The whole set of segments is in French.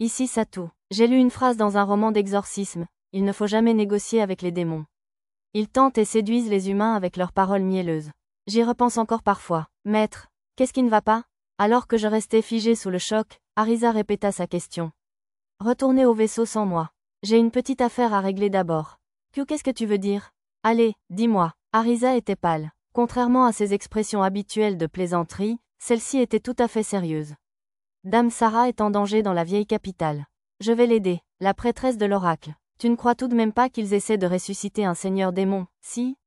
Ici Satou. J'ai lu une phrase dans un roman d'exorcisme. Il ne faut jamais négocier avec les démons. Ils tentent et séduisent les humains avec leurs paroles mielleuses. J'y repense encore parfois. Maître, qu'est-ce qui ne va pas? Alors que je restais figé sous le choc, Arisa répéta sa question. Retournez au vaisseau sans moi. J'ai une petite affaire à régler d'abord. Qu'est-ce que tu veux dire? Allez, dis-moi. Arisa était pâle. Contrairement à ses expressions habituelles de plaisanterie, celle-ci était tout à fait sérieuse. Dame Sarah est en danger dans la vieille capitale. Je vais l'aider, la prêtresse de l'oracle. Tu ne crois tout de même pas qu'ils essaient de ressusciter un seigneur démon, si?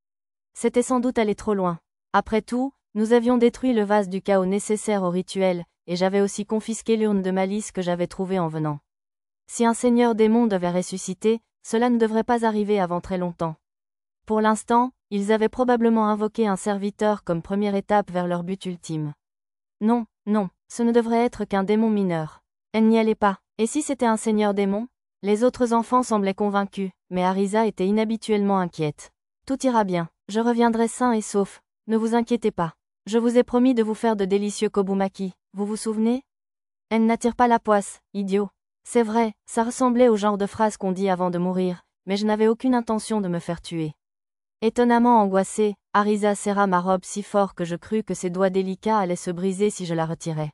C'était sans doute aller trop loin. Après tout, nous avions détruit le vase du chaos nécessaire au rituel, et j'avais aussi confisqué l'urne de malice que j'avais trouvée en venant. Si un seigneur démon devait ressusciter, cela ne devrait pas arriver avant très longtemps. Pour l'instant, ils avaient probablement invoqué un serviteur comme première étape vers leur but ultime. Non, non, ce ne devrait être qu'un démon mineur. Elle n'y allait pas. Et si c'était un seigneur démon? Les autres enfants semblaient convaincus, mais Arisa était inhabituellement inquiète. Tout ira bien, je reviendrai sain et sauf, ne vous inquiétez pas. Je vous ai promis de vous faire de délicieux kobumaki, vous vous souvenez? Elle n'attire pas la poisse, idiot. C'est vrai, ça ressemblait au genre de phrase qu'on dit avant de mourir, mais je n'avais aucune intention de me faire tuer. Étonnamment angoissée, Arisa serra ma robe si fort que je crus que ses doigts délicats allaient se briser si je la retirais.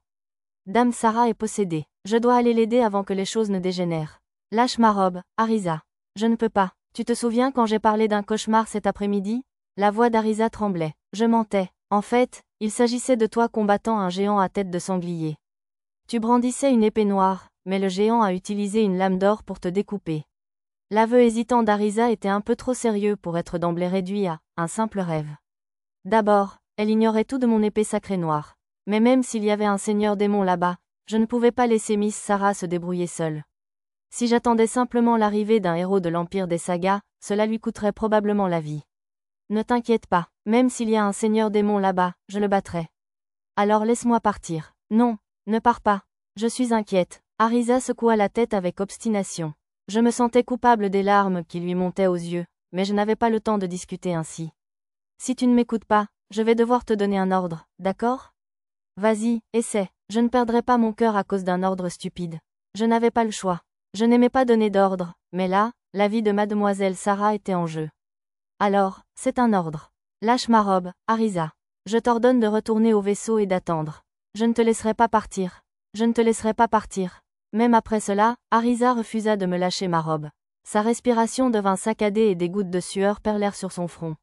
Dame Sarah est possédée. Je dois aller l'aider avant que les choses ne dégénèrent. Lâche ma robe, Arisa. Je ne peux pas. Tu te souviens quand j'ai parlé d'un cauchemar cet après-midi? La voix d'Arisa tremblait. Je mentais. En fait, il s'agissait de toi combattant un géant à tête de sanglier. Tu brandissais une épée noire, mais le géant a utilisé une lame d'or pour te découper. L'aveu hésitant d'Arisa était un peu trop sérieux pour être d'emblée réduit à un simple rêve. D'abord, elle ignorait tout de mon épée sacrée noire. Mais même s'il y avait un seigneur démon là-bas, je ne pouvais pas laisser Miss Sarah se débrouiller seule. Si j'attendais simplement l'arrivée d'un héros de l'Empire des Sagas, cela lui coûterait probablement la vie. Ne t'inquiète pas, même s'il y a un seigneur démon là-bas, je le battrai. Alors laisse-moi partir. Non, ne pars pas. Je suis inquiète. Arisa secoua la tête avec obstination. Je me sentais coupable des larmes qui lui montaient aux yeux, mais je n'avais pas le temps de discuter ainsi. Si tu ne m'écoutes pas, je vais devoir te donner un ordre, d'accord? Vas-y, essaie. Je ne perdrai pas mon cœur à cause d'un ordre stupide. Je n'avais pas le choix. Je n'aimais pas donner d'ordre, mais là, la vie de mademoiselle Sarah était en jeu. Alors, c'est un ordre. Lâche ma robe, Arisa. Je t'ordonne de retourner au vaisseau et d'attendre. Je ne te laisserai pas partir. Je ne te laisserai pas partir. Même après cela, Arisa refusa de me lâcher ma robe. Sa respiration devint saccadée et des gouttes de sueur perlèrent sur son front.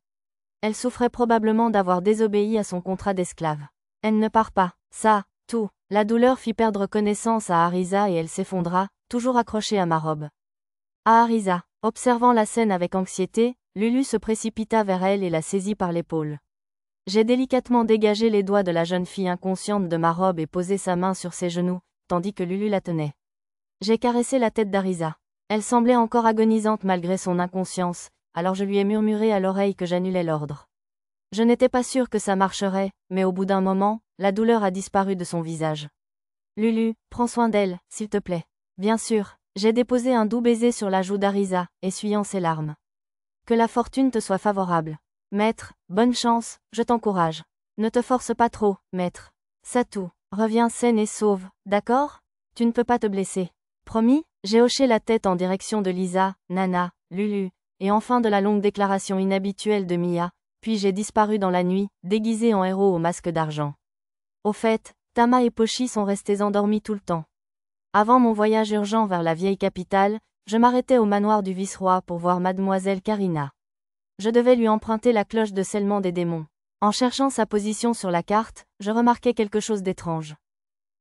Elle souffrait probablement d'avoir désobéi à son contrat d'esclave. Elle ne part pas. Ça, tout. La douleur fit perdre connaissance à Arisa et elle s'effondra, toujours accrochée à ma robe. À Arisa, observant la scène avec anxiété, Lulu se précipita vers elle et la saisit par l'épaule. J'ai délicatement dégagé les doigts de la jeune fille inconsciente de ma robe et posé sa main sur ses genoux, tandis que Lulu la tenait. J'ai caressé la tête d'Arisa. Elle semblait encore agonisante malgré son inconscience, alors je lui ai murmuré à l'oreille que j'annulais l'ordre. Je n'étais pas sûre que ça marcherait, mais au bout d'un moment, la douleur a disparu de son visage. Lulu, prends soin d'elle, s'il te plaît. Bien sûr, j'ai déposé un doux baiser sur la joue d'Arisa, essuyant ses larmes. Que la fortune te soit favorable. Maître, bonne chance, je t'encourage. Ne te force pas trop, maître. Satou, reviens saine et sauve, d'accord? Tu ne peux pas te blesser. Promis? J'ai hoché la tête en direction de Lisa, Nana, Lulu, et enfin de la longue déclaration inhabituelle de Mia, puis j'ai disparu dans la nuit, déguisé en héros au masque d'argent. Au fait, Tama et Pochi sont restés endormis tout le temps. Avant mon voyage urgent vers la vieille capitale, je m'arrêtais au manoir du vice-roi pour voir mademoiselle Karina. Je devais lui emprunter la cloche de scellement des démons. En cherchant sa position sur la carte, je remarquai quelque chose d'étrange.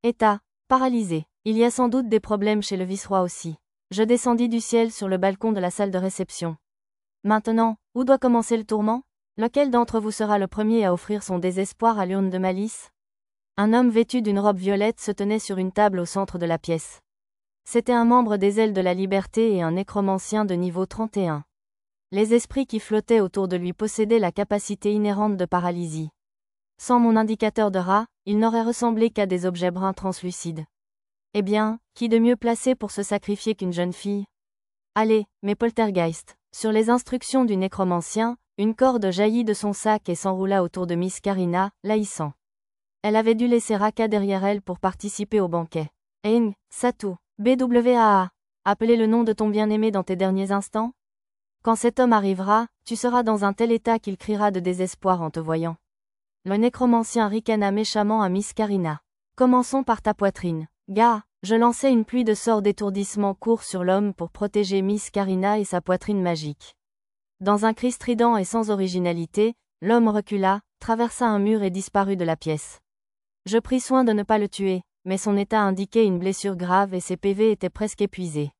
État, paralysé. Il y a sans doute des problèmes chez le vice-roi aussi. Je descendis du ciel sur le balcon de la salle de réception. Maintenant, où doit commencer le tourment? Lequel d'entre vous sera le premier à offrir son désespoir à l'urne de malice? Un homme vêtu d'une robe violette se tenait sur une table au centre de la pièce. C'était un membre des Ailes de la Liberté et un nécromancien de niveau 31. Les esprits qui flottaient autour de lui possédaient la capacité inhérente de paralysie. Sans mon indicateur de rat, il n'aurait ressemblé qu'à des objets bruns translucides. Eh bien, qui de mieux placé pour se sacrifier qu'une jeune fille? Allez, mes poltergeists. Sur les instructions du nécromancien, une corde jaillit de son sac et s'enroula autour de Miss Karina, l'haïssant. Elle avait dû laisser Raka derrière elle pour participer au banquet. Satou, BWAA. Appeler le nom de ton bien-aimé dans tes derniers instants? Quand cet homme arrivera, tu seras dans un tel état qu'il criera de désespoir en te voyant. Le nécromancien ricana méchamment à Miss Carina. Commençons par ta poitrine. Gars, je lançai une pluie de sorts d'étourdissement court sur l'homme pour protéger Miss Carina et sa poitrine magique. Dans un cri strident et sans originalité, l'homme recula, traversa un mur et disparut de la pièce. Je pris soin de ne pas le tuer, mais son état indiquait une blessure grave et ses PV étaient presque épuisés.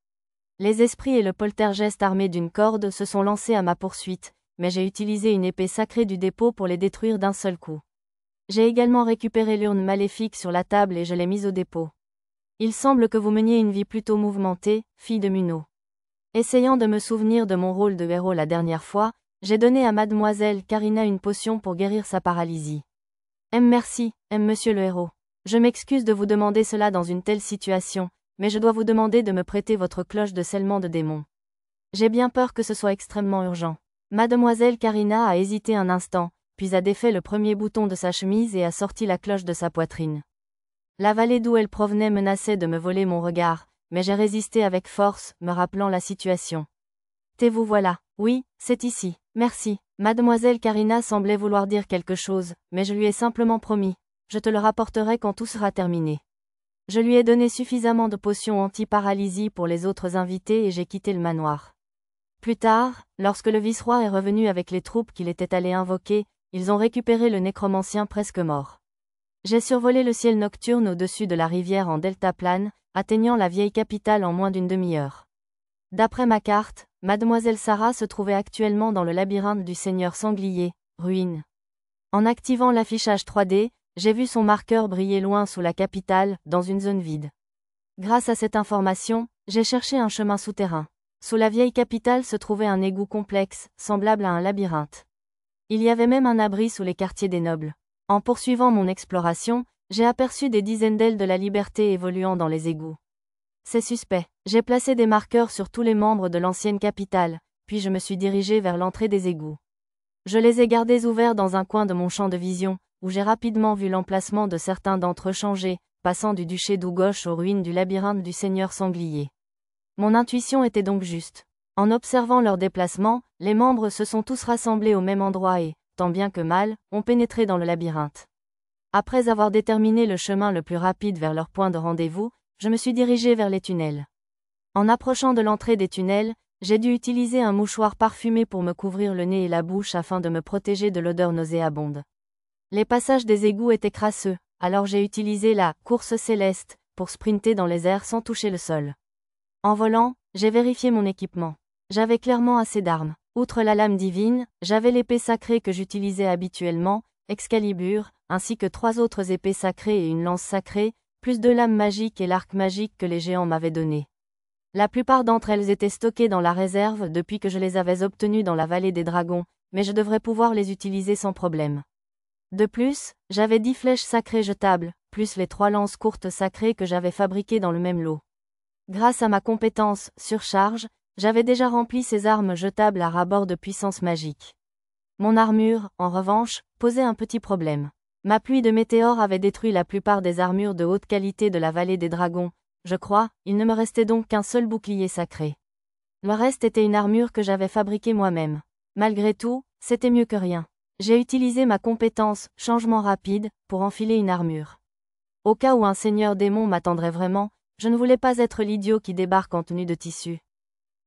Les esprits et le poltergeist armés d'une corde se sont lancés à ma poursuite, mais j'ai utilisé une épée sacrée du dépôt pour les détruire d'un seul coup. J'ai également récupéré l'urne maléfique sur la table et je l'ai mise au dépôt. Il semble que vous meniez une vie plutôt mouvementée, fille de Munot. Essayant de me souvenir de mon rôle de héros la dernière fois, j'ai donné à mademoiselle Carina une potion pour guérir sa paralysie. Merci, monsieur le héros. Je m'excuse de vous demander cela dans une telle situation, mais je dois vous demander de me prêter votre cloche de scellement de démon. J'ai bien peur que ce soit extrêmement urgent. Mademoiselle Carina a hésité un instant, puis a défait le premier bouton de sa chemise et a sorti la cloche de sa poitrine. La vallée d'où elle provenait menaçait de me voler mon regard, mais j'ai résisté avec force, me rappelant la situation. Vous voilà. Oui, c'est ici. Merci. Mademoiselle Carina semblait vouloir dire quelque chose, mais je lui ai simplement promis. Je te le rapporterai quand tout sera terminé. Je lui ai donné suffisamment de potions anti-paralysie pour les autres invités et j'ai quitté le manoir. Plus tard, lorsque le vice-roi est revenu avec les troupes qu'il était allé invoquer, ils ont récupéré le nécromancien presque mort. J'ai survolé le ciel nocturne au-dessus de la rivière en deltaplane, atteignant la vieille capitale en moins d'une demi-heure. D'après ma carte, mademoiselle Sarah se trouvait actuellement dans le labyrinthe du Seigneur Sanglier, ruine. En activant l'affichage 3D, j'ai vu son marqueur briller loin sous la capitale, dans une zone vide. Grâce à cette information, j'ai cherché un chemin souterrain. Sous la vieille capitale se trouvait un égout complexe, semblable à un labyrinthe. Il y avait même un abri sous les quartiers des nobles. En poursuivant mon exploration, j'ai aperçu des dizaines d'ailes de la liberté évoluant dans les égouts. C'est suspect. J'ai placé des marqueurs sur tous les membres de l'ancienne capitale, puis je me suis dirigé vers l'entrée des égouts. Je les ai gardés ouverts dans un coin de mon champ de vision, où j'ai rapidement vu l'emplacement de certains d'entre eux changer, passant du duché d'Ougouche aux ruines du labyrinthe du Seigneur Sanglier. Mon intuition était donc juste. En observant leur déplacement, les membres se sont tous rassemblés au même endroit et, tant bien que mal, ont pénétré dans le labyrinthe. Après avoir déterminé le chemin le plus rapide vers leur point de rendez-vous, je me suis dirigé vers les tunnels. En approchant de l'entrée des tunnels, j'ai dû utiliser un mouchoir parfumé pour me couvrir le nez et la bouche afin de me protéger de l'odeur nauséabonde. Les passages des égouts étaient crasseux, alors j'ai utilisé la « course céleste » pour sprinter dans les airs sans toucher le sol. En volant, j'ai vérifié mon équipement. J'avais clairement assez d'armes. Outre la lame divine, j'avais l'épée sacrée que j'utilisais habituellement, Excalibur, ainsi que 3 autres épées sacrées et une lance sacrée, plus 2 lames magiques et l'arc magique que les géants m'avaient donné. La plupart d'entre elles étaient stockées dans la réserve depuis que je les avais obtenues dans la vallée des dragons, mais je devrais pouvoir les utiliser sans problème. De plus, j'avais 10 flèches sacrées jetables, plus les 3 lances courtes sacrées que j'avais fabriquées dans le même lot. Grâce à ma compétence « surcharge », j'avais déjà rempli ces armes jetables à ras-bord de puissance magique. Mon armure, en revanche, posait un petit problème. Ma pluie de météores avait détruit la plupart des armures de haute qualité de la vallée des dragons. Je crois, il ne me restait donc qu'un seul bouclier sacré. Le reste était une armure que j'avais fabriquée moi-même. Malgré tout, c'était mieux que rien. J'ai utilisé ma compétence « changement rapide » pour enfiler une armure. Au cas où un seigneur démon m'attendrait vraiment, je ne voulais pas être l'idiot qui débarque en tenue de tissu.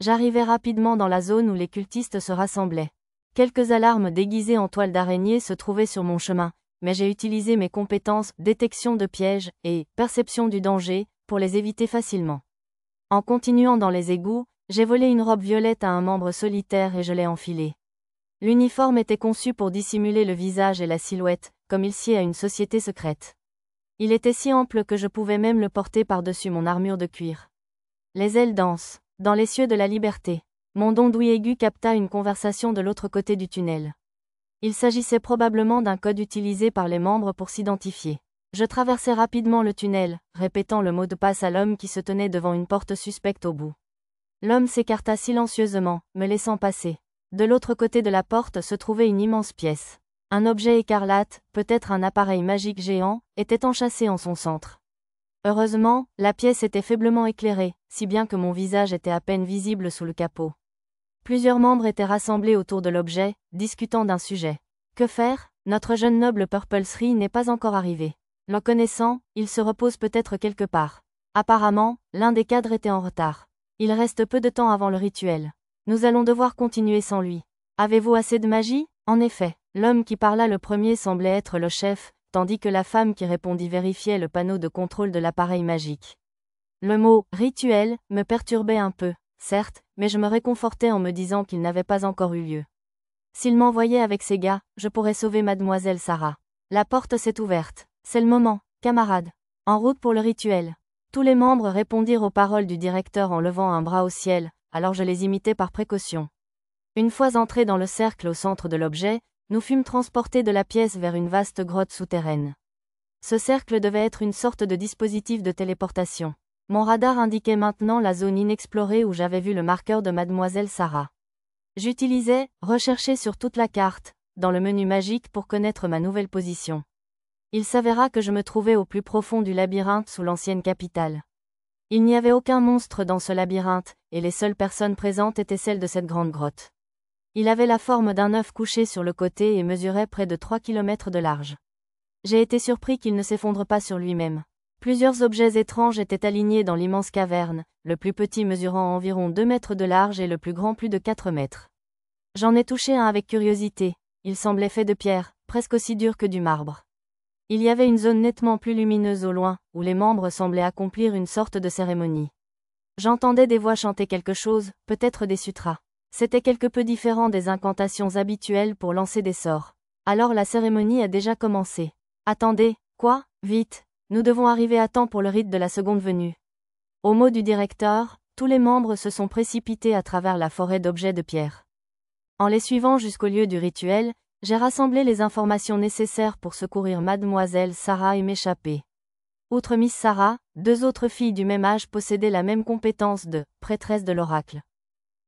J'arrivai rapidement dans la zone où les cultistes se rassemblaient. Quelques alarmes déguisées en toile d'araignée se trouvaient sur mon chemin, mais j'ai utilisé mes compétences « détection de pièges » et « perception du danger » pour les éviter facilement. En continuant dans les égouts, j'ai volé une robe violette à un membre solitaire et je l'ai enfilée. L'uniforme était conçu pour dissimuler le visage et la silhouette, comme il sied à une société secrète. Il était si ample que je pouvais même le porter par-dessus mon armure de cuir. Les ailes dansent. Dans les cieux de la liberté. Mon don d'ouïe aigu capta une conversation de l'autre côté du tunnel. Il s'agissait probablement d'un code utilisé par les membres pour s'identifier. Je traversai rapidement le tunnel, répétant le mot de passe à l'homme qui se tenait devant une porte suspecte au bout. L'homme s'écarta silencieusement, me laissant passer. De l'autre côté de la porte se trouvait une immense pièce. Un objet écarlate, peut-être un appareil magique géant, était enchâssé en son centre. Heureusement, la pièce était faiblement éclairée, si bien que mon visage était à peine visible sous le capot. Plusieurs membres étaient rassemblés autour de l'objet, discutant d'un sujet. Que faire? Notre jeune noble Purple n'est pas encore arrivé. Le connaissant, il se repose peut-être quelque part. Apparemment, l'un des cadres était en retard. Il reste peu de temps avant le rituel. Nous allons devoir continuer sans lui. Avez-vous assez de magie? En effet, l'homme qui parla le premier semblait être le chef, tandis que la femme qui répondit vérifiait le panneau de contrôle de l'appareil magique. Le mot « rituel » me perturbait un peu, certes, mais je me réconfortais en me disant qu'il n'avait pas encore eu lieu. S'il m'envoyait avec ses gars, je pourrais sauver mademoiselle Sarah. La porte s'est ouverte. C'est le moment, camarades. En route pour le rituel. Tous les membres répondirent aux paroles du directeur en levant un bras au ciel, alors je les imitais par précaution. Une fois entrés dans le cercle au centre de l'objet, nous fûmes transportés de la pièce vers une vaste grotte souterraine. Ce cercle devait être une sorte de dispositif de téléportation. Mon radar indiquait maintenant la zone inexplorée où j'avais vu le marqueur de mademoiselle Sarah. J'utilisais « Rechercher sur toute la carte » dans le menu magique pour connaître ma nouvelle position. Il s'avéra que je me trouvais au plus profond du labyrinthe sous l'ancienne capitale. Il n'y avait aucun monstre dans ce labyrinthe, et les seules personnes présentes étaient celles de cette grande grotte. Il avait la forme d'un œuf couché sur le côté et mesurait près de 3 km de large. J'ai été surpris qu'il ne s'effondre pas sur lui-même. Plusieurs objets étranges étaient alignés dans l'immense caverne, le plus petit mesurant environ 2 mètres de large et le plus grand plus de 4 mètres. J'en ai touché un avec curiosité. Il semblait fait de pierre, presque aussi dur que du marbre. Il y avait une zone nettement plus lumineuse au loin, où les membres semblaient accomplir une sorte de cérémonie. J'entendais des voix chanter quelque chose, peut-être des sutras. C'était quelque peu différent des incantations habituelles pour lancer des sorts. Alors la cérémonie a déjà commencé. Attendez, quoi? Vite! Nous devons arriver à temps pour le rite de la seconde venue. Au mot du directeur, tous les membres se sont précipités à travers la forêt d'objets de pierre. En les suivant jusqu'au lieu du rituel, j'ai rassemblé les informations nécessaires pour secourir mademoiselle Sarah et m'échapper. Outre Miss Sarah, 2 autres filles du même âge possédaient la même compétence de « prêtresse de l'oracle ».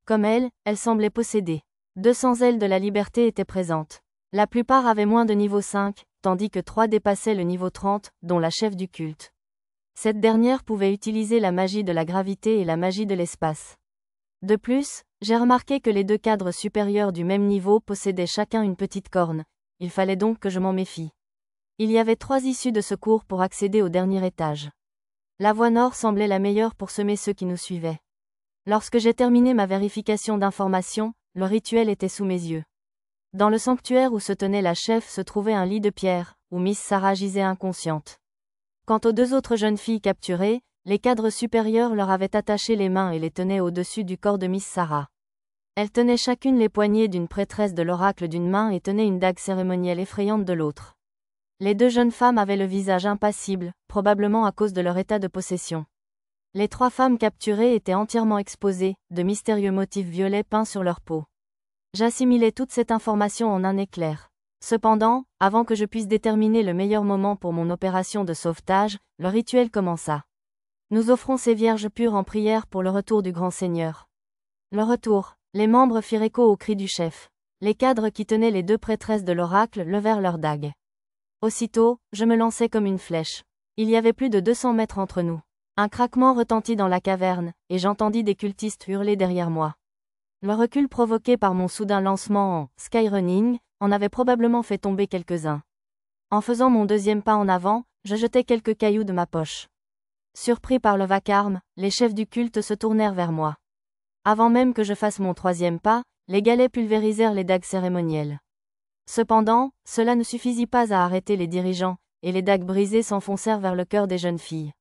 Comme elle semblait posséder 200 ailes de la liberté étaient présentes. La plupart avaient moins de niveau 5, tandis que 3 dépassaient le niveau 30, dont la chef du culte. Cette dernière pouvait utiliser la magie de la gravité et la magie de l'espace. De plus, j'ai remarqué que les 2 cadres supérieurs du même niveau possédaient chacun une petite corne. Il fallait donc que je m'en méfie. Il y avait 3 issues de secours pour accéder au dernier étage. La voie nord semblait la meilleure pour semer ceux qui nous suivaient. Lorsque j'ai terminé ma vérification d'informations, le rituel était sous mes yeux. Dans le sanctuaire où se tenait la chef se trouvait un lit de pierre, où Miss Sarah gisait inconsciente. Quant aux 2 autres jeunes filles capturées, les cadres supérieurs leur avaient attaché les mains et les tenaient au-dessus du corps de Miss Sarah. Elles tenaient chacune les poignets d'une prêtresse de l'oracle d'une main et tenaient une dague cérémonielle effrayante de l'autre. Les 2 jeunes femmes avaient le visage impassible, probablement à cause de leur état de possession. Les 3 femmes capturées étaient entièrement exposées, de mystérieux motifs violets peints sur leur peau. J'assimilais toute cette information en un éclair. Cependant, avant que je puisse déterminer le meilleur moment pour mon opération de sauvetage, le rituel commença. Nous offrons ces vierges pures en prière pour le retour du grand Seigneur. Le retour. Les membres firent écho au cri du chef. Les cadres qui tenaient les 2 prêtresses de l'oracle levèrent leurs dagues. Aussitôt, je me lançai comme une flèche. Il y avait plus de 200 mètres entre nous. Un craquement retentit dans la caverne, et j'entendis des cultistes hurler derrière moi. Le recul provoqué par mon soudain lancement en « skyrunning » en avait probablement fait tomber quelques-uns. En faisant mon 2e pas en avant, je jetai quelques cailloux de ma poche. Surpris par le vacarme, les chefs du culte se tournèrent vers moi. Avant même que je fasse mon 3e pas, les galets pulvérisèrent les dagues cérémonielles. Cependant, cela ne suffisit pas à arrêter les dirigeants, et les dagues brisées s'enfoncèrent vers le cœur des jeunes filles.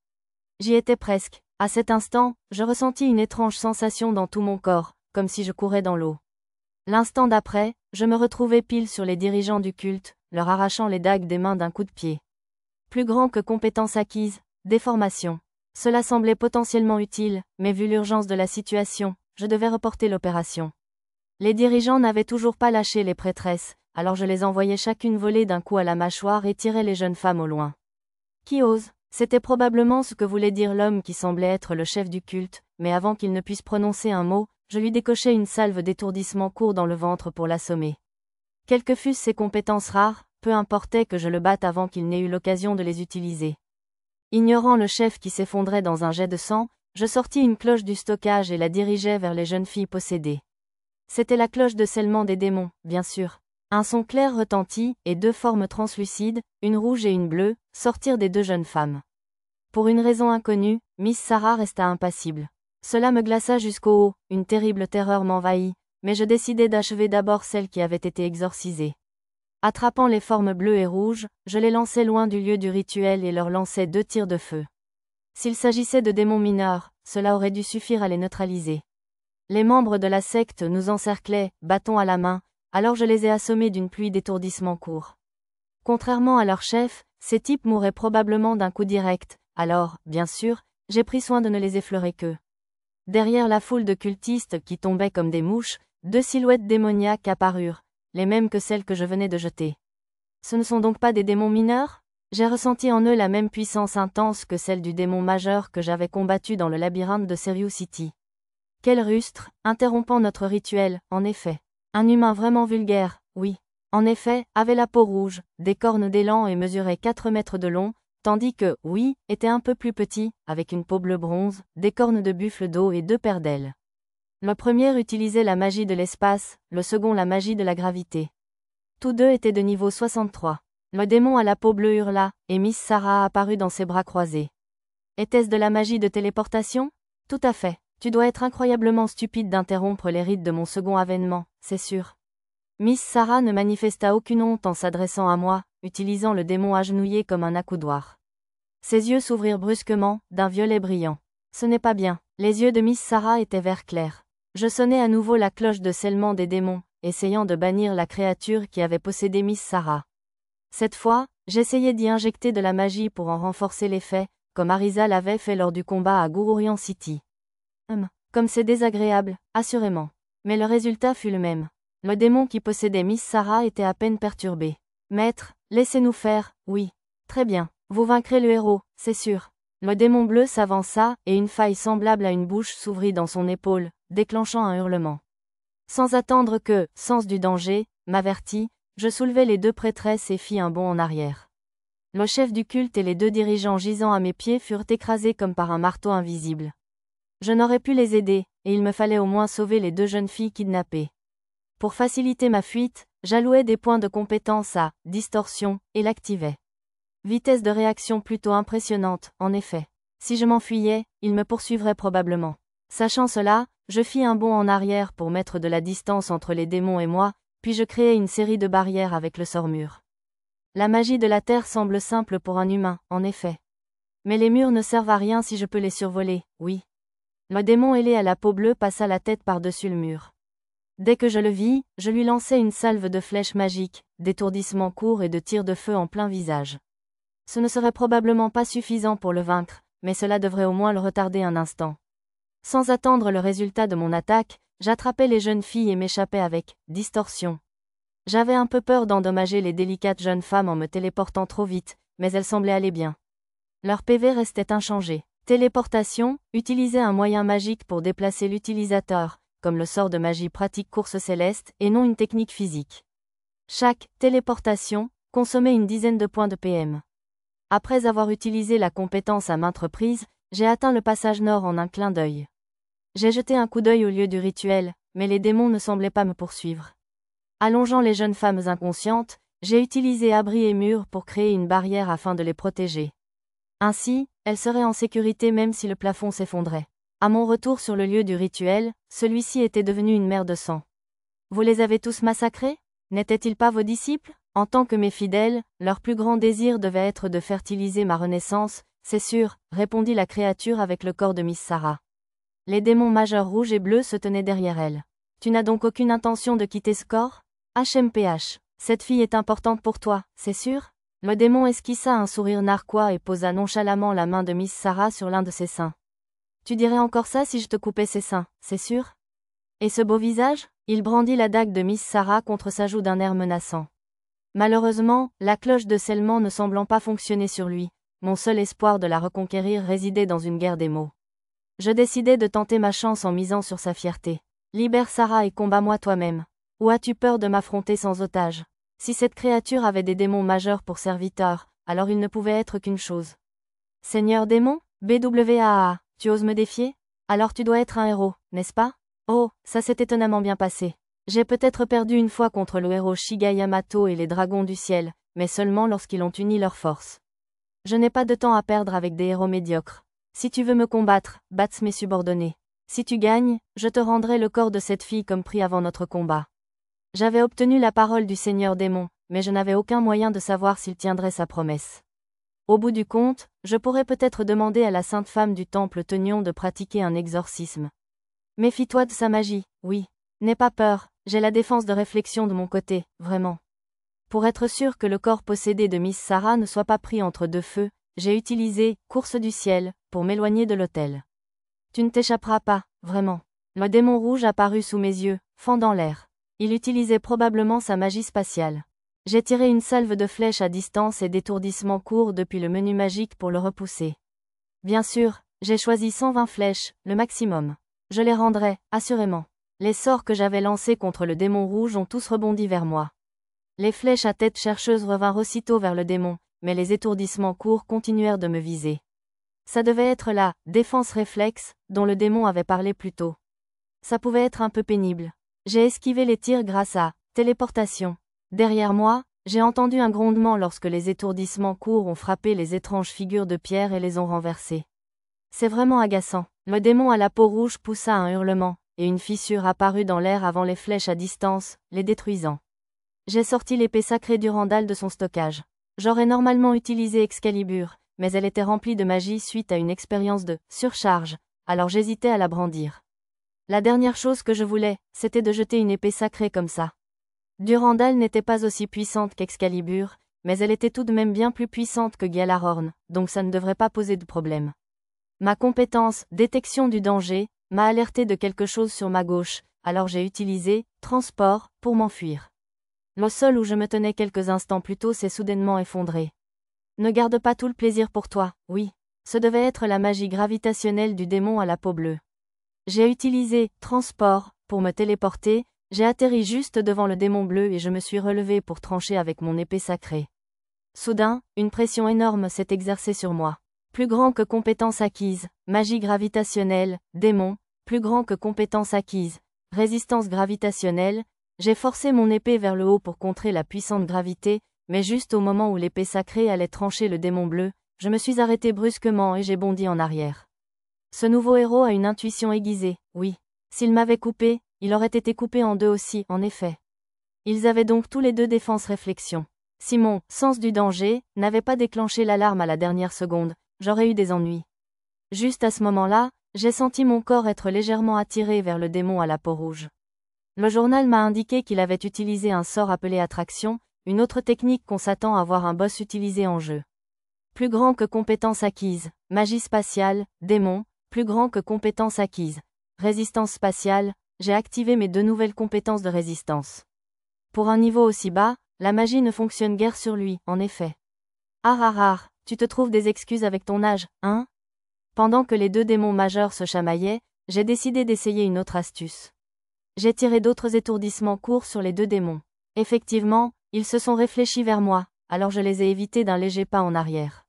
J'y étais presque. À cet instant, je ressentis une étrange sensation dans tout mon corps, comme si je courais dans l'eau. L'instant d'après, je me retrouvais pile sur les dirigeants du culte, leur arrachant les dagues des mains d'un coup de pied. Plus grand que compétence acquise, déformation. Cela semblait potentiellement utile, mais vu l'urgence de la situation, je devais reporter l'opération. Les dirigeants n'avaient toujours pas lâché les prêtresses, alors je les envoyais chacune voler d'un coup à la mâchoire et tirais les jeunes femmes au loin. Qui ose? C'était probablement ce que voulait dire l'homme qui semblait être le chef du culte, mais avant qu'il ne puisse prononcer un mot, je lui décochai une salve d'étourdissement court dans le ventre pour l'assommer. Quelles que fussent ses compétences rares, peu importait que je le batte avant qu'il n'ait eu l'occasion de les utiliser. Ignorant le chef qui s'effondrait dans un jet de sang, je sortis une cloche du stockage et la dirigeai vers les jeunes filles possédées. C'était la cloche de scellement des démons, bien sûr. Un son clair retentit, et 2 formes translucides, une rouge et une bleue, sortirent des 2 jeunes femmes. Pour une raison inconnue, Miss Sarah resta impassible. Cela me glaça jusqu'au haut, une terrible terreur m'envahit, mais je décidai d'achever d'abord celle qui avait été exorcisée. Attrapant les formes bleues et rouges, je les lançai loin du lieu du rituel et leur lançai 2 tirs de feu. S'il s'agissait de démons mineurs, cela aurait dû suffire à les neutraliser. Les membres de la secte nous encerclaient, bâtons à la main, alors je les ai assommés d'une pluie d'étourdissements courts. Contrairement à leur chef, ces types mourraient probablement d'un coup direct, alors, bien sûr, j'ai pris soin de ne les effleurer qu'eux. Derrière la foule de cultistes qui tombaient comme des mouches, 2 silhouettes démoniaques apparurent, les mêmes que celles que je venais de jeter. Ce ne sont donc pas des démons mineurs ? J'ai ressenti en eux la même puissance intense que celle du démon majeur que j'avais combattu dans le labyrinthe de Serious City. Quel rustre, interrompant notre rituel, en effet. Un humain vraiment vulgaire, oui. En effet, avait la peau rouge, des cornes d'élan et mesurait 4 mètres de long, tandis que, oui, était un peu plus petit, avec une peau bleu bronze, des cornes de buffle d'eau et 2 paires d'ailes. Le premier utilisait la magie de l'espace, le second la magie de la gravité. Tous 2 étaient de niveau 63. Le démon à la peau bleue hurla, et Miss Sarah apparut dans ses bras croisés. Était-ce de la magie de téléportation ? Tout à fait. Tu dois être incroyablement stupide d'interrompre les rites de mon second avènement, c'est sûr. Miss Sarah ne manifesta aucune honte en s'adressant à moi, utilisant le démon agenouillé comme un accoudoir. Ses yeux s'ouvrirent brusquement, d'un violet brillant. Ce n'est pas bien. Les yeux de Miss Sarah étaient vert clair. Je sonnai à nouveau la cloche de scellement des démons, essayant de bannir la créature qui avait possédé Miss Sarah. Cette fois, j'essayai d'y injecter de la magie pour en renforcer l'effet, comme Arisa l'avait fait lors du combat à Gururian City. Comme c'est désagréable, assurément. Mais le résultat fut le même. Le démon qui possédait Miss Sarah était à peine perturbé. Maître, laissez-nous faire, oui. Très bien. Vous vaincrez le héros, c'est sûr. Le démon bleu s'avança, et une faille semblable à une bouche s'ouvrit dans son épaule, déclenchant un hurlement. Sans attendre que, sens du danger, m'avertit, je soulevai les 2 prêtresses et fis un bond en arrière. Le chef du culte et les 2 dirigeants gisant à mes pieds furent écrasés comme par un marteau invisible. Je n'aurais pu les aider, et il me fallait au moins sauver les 2 jeunes filles kidnappées. Pour faciliter ma fuite, j'allouai des points de compétence à « distorsion » et l'activai. Vitesse de réaction plutôt impressionnante, en effet. Si je m'enfuyais, il me poursuivrait probablement. Sachant cela, je fis un bond en arrière pour mettre de la distance entre les démons et moi, puis je créai une série de barrières avec le sort-mur. La magie de la Terre semble simple pour un humain, en effet. Mais les murs ne servent à rien si je peux les survoler, oui. Le démon ailé à la peau bleue passa la tête par-dessus le mur. Dès que je le vis, je lui lançai une salve de flèches magiques, d'étourdissements courts et de tirs de feu en plein visage. Ce ne serait probablement pas suffisant pour le vaincre, mais cela devrait au moins le retarder un instant. Sans attendre le résultat de mon attaque, j'attrapais les jeunes filles et m'échappais avec « distorsion ». J'avais un peu peur d'endommager les délicates jeunes femmes en me téléportant trop vite, mais elles semblaient aller bien. Leur PV restait inchangé. Téléportation, utilisait un moyen magique pour déplacer l'utilisateur, comme le sort de magie pratique course céleste, et non une technique physique. Chaque téléportation consommait une dizaine de points de PM. Après avoir utilisé la compétence à maintes reprises, j'ai atteint le passage nord en un clin d'œil. J'ai jeté un coup d'œil au lieu du rituel, mais les démons ne semblaient pas me poursuivre. Allongeant les jeunes femmes inconscientes, j'ai utilisé abri et mur pour créer une barrière afin de les protéger. Ainsi, elles seraient en sécurité même si le plafond s'effondrait. À mon retour sur le lieu du rituel, celui-ci était devenu une mer de sang. Vous les avez tous massacrés ? N'étaient-ils pas vos disciples ? En tant que mes fidèles, leur plus grand désir devait être de fertiliser ma renaissance, c'est sûr, répondit la créature avec le corps de Miss Sarah. Les démons majeurs rouges et bleus se tenaient derrière elle. Tu n'as donc aucune intention de quitter ce corps ? HMPH. Cette fille est importante pour toi, c'est sûr ? Le démon esquissa un sourire narquois et posa nonchalamment la main de Miss Sarah sur l'un de ses seins. Tu dirais encore ça si je te coupais ses seins, c'est sûr ? Et ce beau visage ? Il brandit la dague de Miss Sarah contre sa joue d'un air menaçant. Malheureusement, la cloche de scellement ne semblant pas fonctionner sur lui, mon seul espoir de la reconquérir résidait dans une guerre des mots. Je décidai de tenter ma chance en misant sur sa fierté. Libère Sarah et combat-moi toi-même. Ou as-tu peur de m'affronter sans otage ? Si cette créature avait des démons majeurs pour serviteurs, alors il ne pouvait être qu'une chose. Seigneur démon, BWAA, tu oses me défier? Alors tu dois être un héros, n'est-ce pas? Oh, ça s'est étonnamment bien passé. J'ai peut-être perdu une fois contre le héros Shiga Yamato et les dragons du ciel, mais seulement lorsqu'ils ont uni leurs forces. Je n'ai pas de temps à perdre avec des héros médiocres. Si tu veux me combattre, batte mes subordonnés. Si tu gagnes, je te rendrai le corps de cette fille comme prix avant notre combat. J'avais obtenu la parole du Seigneur démon, mais je n'avais aucun moyen de savoir s'il tiendrait sa promesse. Au bout du compte, je pourrais peut-être demander à la sainte femme du temple Tenion de pratiquer un exorcisme. Méfie-toi de sa magie, oui. N'aie pas peur, j'ai la défense de réflexion de mon côté, vraiment. Pour être sûr que le corps possédé de Miss Sarah ne soit pas pris entre deux feux, j'ai utilisé « Course du ciel » pour m'éloigner de l'autel. Tu ne t'échapperas pas, vraiment. Le démon rouge apparut sous mes yeux, fendant l'air. Il utilisait probablement sa magie spatiale. J'ai tiré une salve de flèches à distance et d'étourdissement court depuis le menu magique pour le repousser. Bien sûr, j'ai choisi 120 flèches, le maximum. Je les rendrai, assurément. Les sorts que j'avais lancés contre le démon rouge ont tous rebondi vers moi. Les flèches à tête chercheuse revinrent aussitôt vers le démon, mais les étourdissements courts continuèrent de me viser. Ça devait être la « défense réflexe » dont le démon avait parlé plus tôt. Ça pouvait être un peu pénible. J'ai esquivé les tirs grâce à « téléportation ». Derrière moi, j'ai entendu un grondement lorsque les étourdissements courts ont frappé les étranges figures de pierre et les ont renversées. C'est vraiment agaçant. Le démon à la peau rouge poussa un hurlement, et une fissure apparut dans l'air avant les flèches à distance, les détruisant. J'ai sorti l'épée sacrée Durandal de son stockage. J'aurais normalement utilisé Excalibur, mais elle était remplie de magie suite à une expérience de surcharge, alors j'hésitais à la brandir. La dernière chose que je voulais, c'était de jeter une épée sacrée comme ça. Durandal n'était pas aussi puissante qu'Excalibur, mais elle était tout de même bien plus puissante que Gjallarhorn, donc ça ne devrait pas poser de problème. Ma compétence « détection du danger » m'a alerté de quelque chose sur ma gauche, alors j'ai utilisé « transport » pour m'enfuir. Le sol où je me tenais quelques instants plus tôt s'est soudainement effondré. Ne garde pas tout le plaisir pour toi, oui. Ce devait être la magie gravitationnelle du démon à la peau bleue. J'ai utilisé « transport » pour me téléporter, j'ai atterri juste devant le démon bleu et je me suis relevé pour trancher avec mon épée sacrée. Soudain, une pression énorme s'est exercée sur moi. Plus grand que compétence acquise, magie gravitationnelle, démon, plus grand que compétence acquise, résistance gravitationnelle, j'ai forcé mon épée vers le haut pour contrer la puissante gravité, mais juste au moment où l'épée sacrée allait trancher le démon bleu, je me suis arrêté brusquement et j'ai bondi en arrière. Ce nouveau héros a une intuition aiguisée, oui. S'il m'avait coupé, il aurait été coupé en deux aussi, en effet. Ils avaient donc tous les deux défense réflexion. Si mon sens du danger n'avait pas déclenché l'alarme à la dernière seconde, j'aurais eu des ennuis. Juste à ce moment-là, j'ai senti mon corps être légèrement attiré vers le démon à la peau rouge. Le journal m'a indiqué qu'il avait utilisé un sort appelé attraction, une autre technique qu'on s'attend à voir un boss utiliser en jeu. Plus grand que compétence acquise, magie spatiale, démon, plus grand que compétence acquise, résistance spatiale, j'ai activé mes deux nouvelles compétences de résistance. Pour un niveau aussi bas, la magie ne fonctionne guère sur lui, en effet. Ah, tu te trouves des excuses avec ton âge, hein? Pendant que les deux démons majeurs se chamaillaient, j'ai décidé d'essayer une autre astuce. J'ai tiré d'autres étourdissements courts sur les deux démons. Effectivement, ils se sont réfléchis vers moi, alors je les ai évités d'un léger pas en arrière.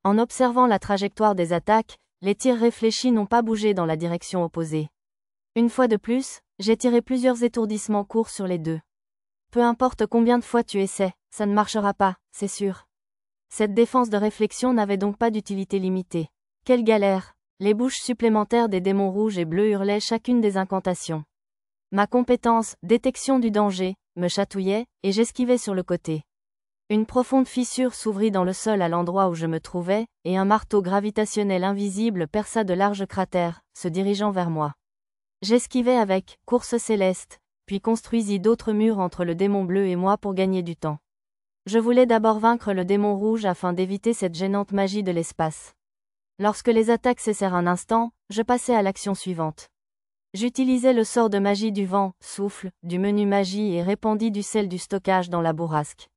En observant la trajectoire des attaques, les tirs réfléchis n'ont pas bougé dans la direction opposée. Une fois de plus, j'ai tiré plusieurs étourdissements courts sur les deux. Peu importe combien de fois tu essaies, ça ne marchera pas, c'est sûr. Cette défense de réflexion n'avait donc pas d'utilité limitée. Quelle galère! Les bouches supplémentaires des démons rouges et bleus hurlaient chacune des incantations. Ma compétence « détection du danger » me chatouillait, et j'esquivais sur le côté. Une profonde fissure s'ouvrit dans le sol à l'endroit où je me trouvais, et un marteau gravitationnel invisible perça de larges cratères, se dirigeant vers moi. J'esquivais avec « course céleste », puis construisis d'autres murs entre le démon bleu et moi pour gagner du temps. Je voulais d'abord vaincre le démon rouge afin d'éviter cette gênante magie de l'espace. Lorsque les attaques cessèrent un instant, je passais à l'action suivante. J'utilisais le sort de magie du vent, souffle, du menu magie et répandis du sel du stockage dans la bourrasque.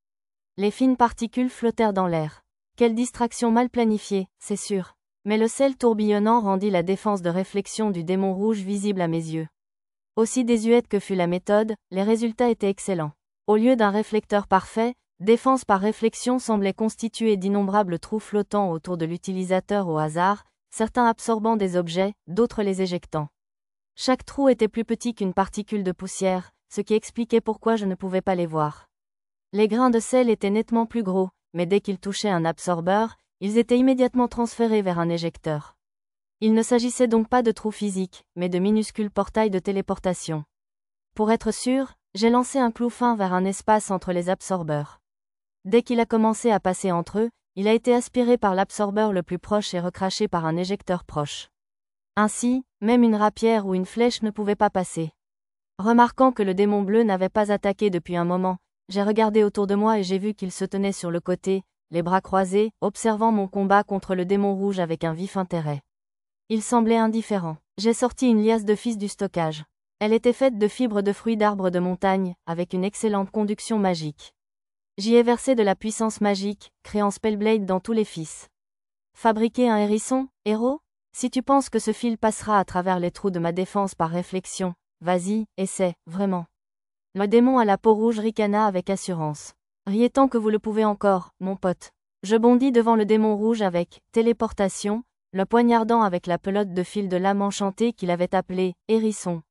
Les fines particules flottèrent dans l'air. Quelle distraction mal planifiée, c'est sûr. Mais le sel tourbillonnant rendit la défense de réflexion du démon rouge visible à mes yeux. Aussi désuète que fut la méthode, les résultats étaient excellents. Au lieu d'un réflecteur parfait, Défense par réflexion semblait constituée d'innombrables trous flottants autour de l'utilisateur au hasard, certains absorbant des objets, d'autres les éjectant. Chaque trou était plus petit qu'une particule de poussière, ce qui expliquait pourquoi je ne pouvais pas les voir. Les grains de sel étaient nettement plus gros, mais dès qu'ils touchaient un absorbeur, ils étaient immédiatement transférés vers un éjecteur. Il ne s'agissait donc pas de trous physiques, mais de minuscules portails de téléportation. Pour être sûr, j'ai lancé un clou fin vers un espace entre les absorbeurs. Dès qu'il a commencé à passer entre eux, il a été aspiré par l'absorbeur le plus proche et recraché par un éjecteur proche. Ainsi, même une rapière ou une flèche ne pouvait pas passer. Remarquant que le démon bleu n'avait pas attaqué depuis un moment, j'ai regardé autour de moi et j'ai vu qu'il se tenait sur le côté, les bras croisés, observant mon combat contre le démon rouge avec un vif intérêt. Il semblait indifférent. J'ai sorti une liasse de fils du stockage. Elle était faite de fibres de fruits d'arbres de montagne, avec une excellente conduction magique. J'y ai versé de la puissance magique, créant Spellblade dans tous les fils. Fabriquer un hérisson, héros? Si tu penses que ce fil passera à travers les trous de ma défense par réflexion, vas-y, essaie, vraiment. Le démon à la peau rouge ricana avec assurance. Riez tant que vous le pouvez encore, mon pote. Je bondis devant le démon rouge avec téléportation, le poignardant avec la pelote de fil de lame enchantée qu'il avait appelée hérisson.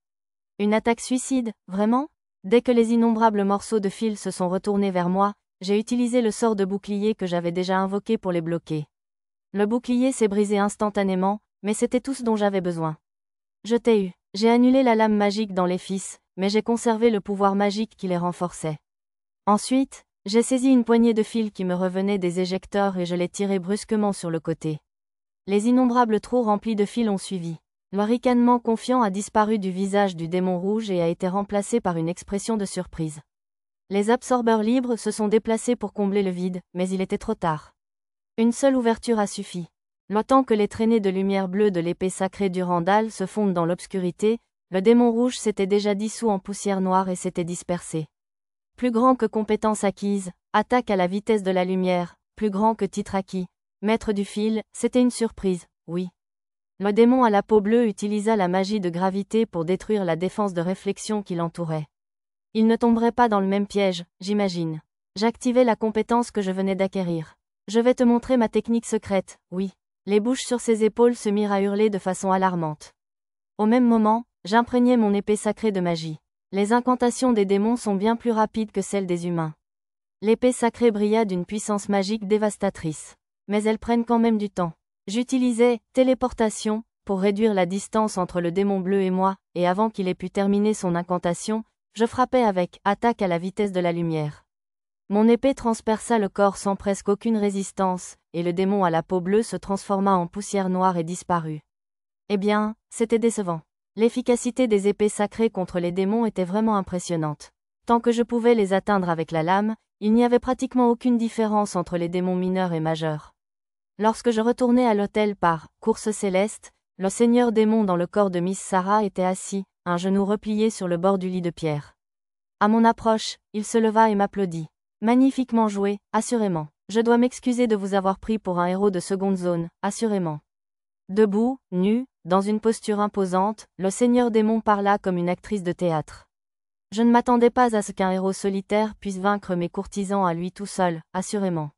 Une attaque suicide, vraiment? Dès que les innombrables morceaux de fil se sont retournés vers moi, j'ai utilisé le sort de bouclier que j'avais déjà invoqué pour les bloquer. Le bouclier s'est brisé instantanément, mais c'était tout ce dont j'avais besoin. Je t'ai eu. J'ai annulé la lame magique dans les fils, mais j'ai conservé le pouvoir magique qui les renforçait. Ensuite, j'ai saisi une poignée de fils qui me revenait des éjecteurs et je les tirai brusquement sur le côté. Les innombrables trous remplis de fils ont suivi. Le ricanement confiant a disparu du visage du démon rouge et a été remplacé par une expression de surprise. Les absorbeurs libres se sont déplacés pour combler le vide, mais il était trop tard. Une seule ouverture a suffi. Le temps que les traînées de lumière bleue de l'épée sacrée du Randall se fondent dans l'obscurité, le démon rouge s'était déjà dissous en poussière noire et s'était dispersé. Plus grand que compétence acquise, attaque à la vitesse de la lumière, plus grand que titre acquis, maître du fil, c'était une surprise, oui. Le démon à la peau bleue utilisa la magie de gravité pour détruire la défense de réflexion qui l'entourait. Il ne tomberait pas dans le même piège, j'imagine. J'activais la compétence que je venais d'acquérir. Je vais te montrer ma technique secrète, oui. Les bouches sur ses épaules se mirent à hurler de façon alarmante. Au même moment, j'imprégnais mon épée sacrée de magie. Les incantations des démons sont bien plus rapides que celles des humains. L'épée sacrée brilla d'une puissance magique dévastatrice. Mais elles prennent quand même du temps. J'utilisais téléportation pour réduire la distance entre le démon bleu et moi, et avant qu'il ait pu terminer son incantation, je frappais avec attaque à la vitesse de la lumière. Mon épée transperça le corps sans presque aucune résistance, et le démon à la peau bleue se transforma en poussière noire et disparut. Eh bien, c'était décevant. L'efficacité des épées sacrées contre les démons était vraiment impressionnante. Tant que je pouvais les atteindre avec la lame, il n'y avait pratiquement aucune différence entre les démons mineurs et majeurs. Lorsque je retournai à l'hôtel par course céleste, le seigneur démon dans le corps de Miss Sarah était assis, un genou replié sur le bord du lit de pierre. À mon approche, il se leva et m'applaudit. Magnifiquement joué, assurément. Je dois m'excuser de vous avoir pris pour un héros de seconde zone, assurément. Debout, nu, dans une posture imposante, le seigneur démon parla comme une actrice de théâtre. Je ne m'attendais pas à ce qu'un héros solitaire puisse vaincre mes courtisans à lui tout seul, assurément.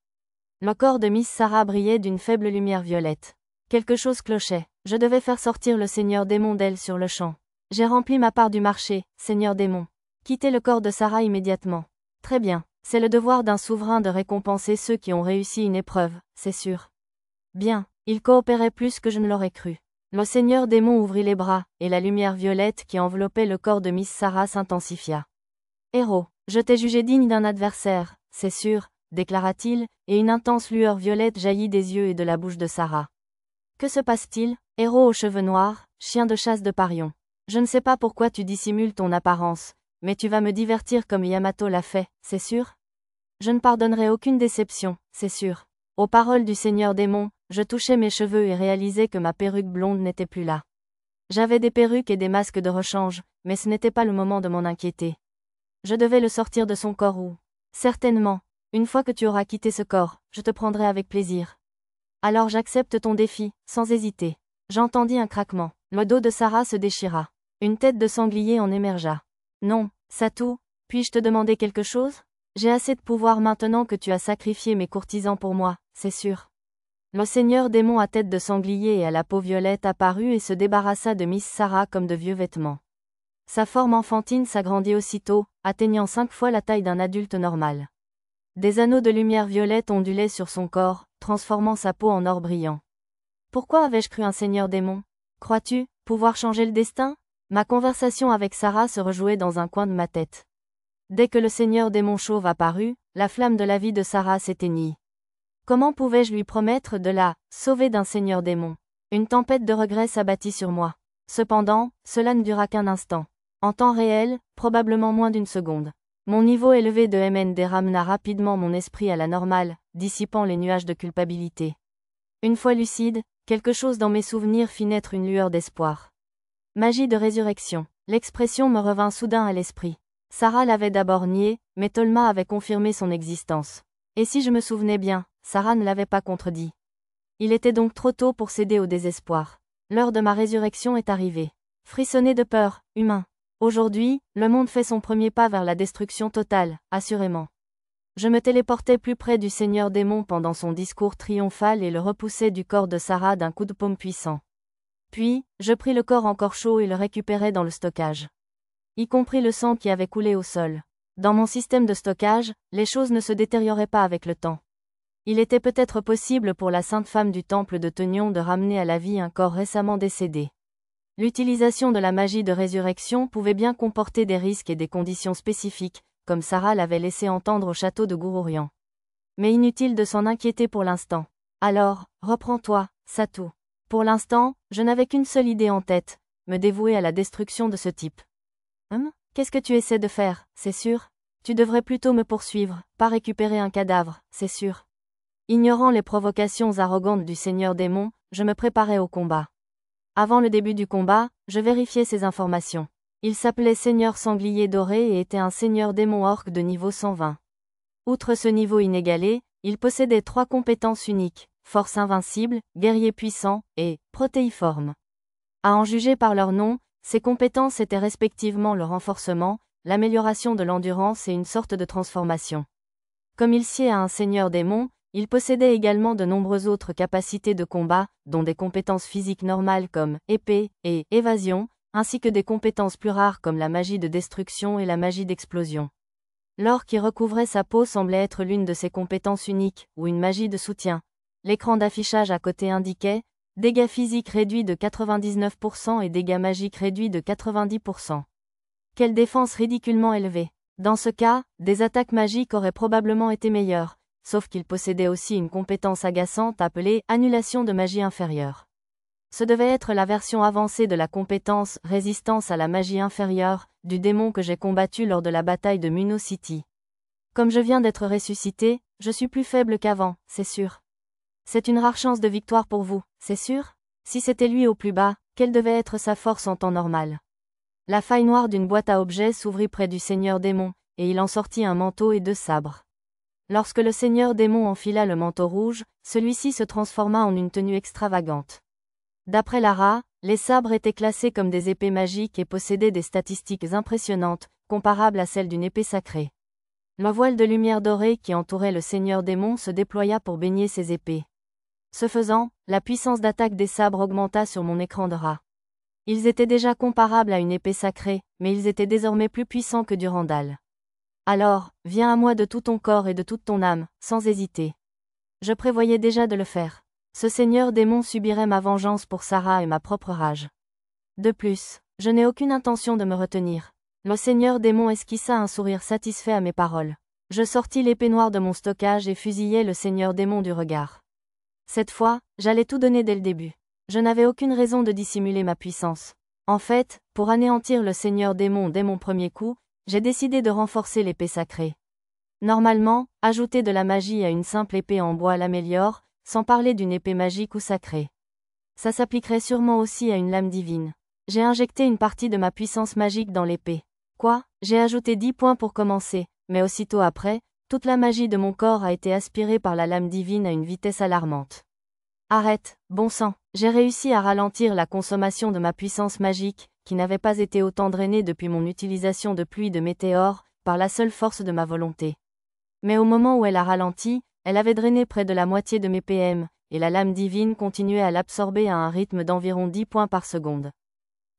Le corps de Miss Sarah brillait d'une faible lumière violette. Quelque chose clochait. Je devais faire sortir le seigneur démon d'elle sur le champ. J'ai rempli ma part du marché, seigneur démon. Quittez le corps de Sarah immédiatement. Très bien. C'est le devoir d'un souverain de récompenser ceux qui ont réussi une épreuve, c'est sûr. Bien, il coopérait plus que je ne l'aurais cru. Le seigneur démon ouvrit les bras, et la lumière violette qui enveloppait le corps de Miss Sarah s'intensifia. Héros, je t'ai jugé digne d'un adversaire, c'est sûr, déclara-t-il, et une intense lueur violette jaillit des yeux et de la bouche de Sarah. Que se passe-t-il, héros aux cheveux noirs, chien de chasse de Parion? Je ne sais pas pourquoi tu dissimules ton apparence, mais tu vas me divertir comme Yamato l'a fait, c'est sûr? Je ne pardonnerai aucune déception, c'est sûr. Aux paroles du seigneur démon, je touchais mes cheveux et réalisais que ma perruque blonde n'était plus là. J'avais des perruques et des masques de rechange, mais ce n'était pas le moment de m'en inquiéter. Je devais le sortir de son corps ou... Certainement, une fois que tu auras quitté ce corps, je te prendrai avec plaisir. Alors j'accepte ton défi, sans hésiter. J'entendis un craquement. Le dos de Sarah se déchira. Une tête de sanglier en émergea. Non, Satou, puis-je te demander quelque chose? J'ai assez de pouvoir maintenant que tu as sacrifié mes courtisans pour moi, c'est sûr. Le seigneur démon à tête de sanglier et à la peau violette apparut et se débarrassa de Miss Sarah comme de vieux vêtements. Sa forme enfantine s'agrandit aussitôt, atteignant 5 fois la taille d'un adulte normal. Des anneaux de lumière violette ondulaient sur son corps, transformant sa peau en or brillant. Pourquoi avais-je cru un seigneur démon? Crois-tu pouvoir changer le destin? Ma conversation avec Sarah se rejouait dans un coin de ma tête. Dès que le seigneur démon chauve apparut, la flamme de la vie de Sarah s'éteignit. Comment pouvais-je lui promettre de la sauver d'un seigneur démon? Une tempête de regrets s'abattit sur moi. Cependant, cela ne dura qu'un instant. En temps réel, probablement moins d'une seconde. Mon niveau élevé de MND ramena rapidement mon esprit à la normale, dissipant les nuages de culpabilité. Une fois lucide, quelque chose dans mes souvenirs fit naître une lueur d'espoir. Magie de résurrection. L'expression me revint soudain à l'esprit. Sarah l'avait d'abord nié, mais Tolma avait confirmé son existence. Et si je me souvenais bien, Sarah ne l'avait pas contredit. Il était donc trop tôt pour céder au désespoir. L'heure de ma résurrection est arrivée. Frissonner de peur, humain. Aujourd'hui, le monde fait son premier pas vers la destruction totale, assurément. Je me téléportais plus près du seigneur démon pendant son discours triomphal et le repoussai du corps de Sarah d'un coup de paume puissant. Puis, je pris le corps encore chaud et le récupérai dans le stockage. Y compris le sang qui avait coulé au sol. Dans mon système de stockage, les choses ne se détérioraient pas avec le temps. Il était peut-être possible pour la sainte femme du temple de Tenion de ramener à la vie un corps récemment décédé. L'utilisation de la magie de résurrection pouvait bien comporter des risques et des conditions spécifiques, comme Sarah l'avait laissé entendre au château de Gourourian. Mais inutile de s'en inquiéter pour l'instant. Alors, reprends-toi, Satou. Pour l'instant, je n'avais qu'une seule idée en tête, me dévouer à la destruction de ce type. Qu'est-ce que tu essaies de faire, c'est sûr? Tu devrais plutôt me poursuivre, pas récupérer un cadavre, c'est sûr. Ignorant les provocations arrogantes du seigneur démon, je me préparais au combat. Avant le début du combat, je vérifiais ces informations. Il s'appelait Seigneur Sanglier Doré et était un seigneur démon orc de niveau 120. Outre ce niveau inégalé, il possédait 3 compétences uniques, force invincible, guerrier puissant, et protéiforme. À en juger par leur nom, ces compétences étaient respectivement le renforcement, l'amélioration de l'endurance et une sorte de transformation. Comme il sied à un seigneur démon, il possédait également de nombreuses autres capacités de combat, dont des compétences physiques normales comme épée et évasion, ainsi que des compétences plus rares comme la magie de destruction et la magie d'explosion. L'or qui recouvrait sa peau semblait être l'une de ses compétences uniques, ou une magie de soutien. L'écran d'affichage à côté indiquait « Dégâts physiques réduits de 99% et dégâts magiques réduits de 90%. » Quelle défense ridiculement élevée. Dans ce cas, des attaques magiques auraient probablement été meilleures, sauf qu'il possédait aussi une compétence agaçante appelée « Annulation de magie inférieure ». Ce devait être la version avancée de la compétence « Résistance à la magie inférieure » du démon que j'ai combattu lors de la bataille de Muno City. Comme je viens d'être ressuscité, je suis plus faible qu'avant, c'est sûr. C'est une rare chance de victoire pour vous, c'est sûr? Si c'était lui au plus bas, quelle devait être sa force en temps normal? La faille noire d'une boîte à objets s'ouvrit près du seigneur démon, et il en sortit un manteau et 2 sabres. Lorsque le seigneur démon enfila le manteau rouge, celui-ci se transforma en une tenue extravagante. D'après Lara, les sabres étaient classés comme des épées magiques et possédaient des statistiques impressionnantes, comparables à celles d'une épée sacrée. Le voile de lumière dorée qui entourait le seigneur démon se déploya pour baigner ses épées. Ce faisant, la puissance d'attaque des sabres augmenta sur mon écran de rat. Ils étaient déjà comparables à une épée sacrée, mais ils étaient désormais plus puissants que Durandal. Alors, viens à moi de tout ton corps et de toute ton âme, sans hésiter. Je prévoyais déjà de le faire. Ce seigneur démon subirait ma vengeance pour Sarah et ma propre rage. De plus, je n'ai aucune intention de me retenir. Le seigneur démon esquissa un sourire satisfait à mes paroles. Je sortis l'épée noire de mon stockage et fusillai le seigneur démon du regard. Cette fois, j'allais tout donner dès le début. Je n'avais aucune raison de dissimuler ma puissance. En fait, pour anéantir le seigneur démon dès mon premier coup, j'ai décidé de renforcer l'épée sacrée. Normalement, ajouter de la magie à une simple épée en bois l'améliore, sans parler d'une épée magique ou sacrée. Ça s'appliquerait sûrement aussi à une lame divine. J'ai injecté une partie de ma puissance magique dans l'épée. J'ai ajouté 10 points pour commencer, mais aussitôt après, toute la magie de mon corps a été aspirée par la lame divine à une vitesse alarmante. Arrête, bon sang, j'ai réussi à ralentir la consommation de ma puissance magique, qui n'avait pas été autant drainée depuis mon utilisation de pluie de météores, par la seule force de ma volonté. Mais au moment où elle a ralenti, elle avait drainé près de la moitié de mes PM, et la lame divine continuait à l'absorber à un rythme d'environ 10 points par seconde.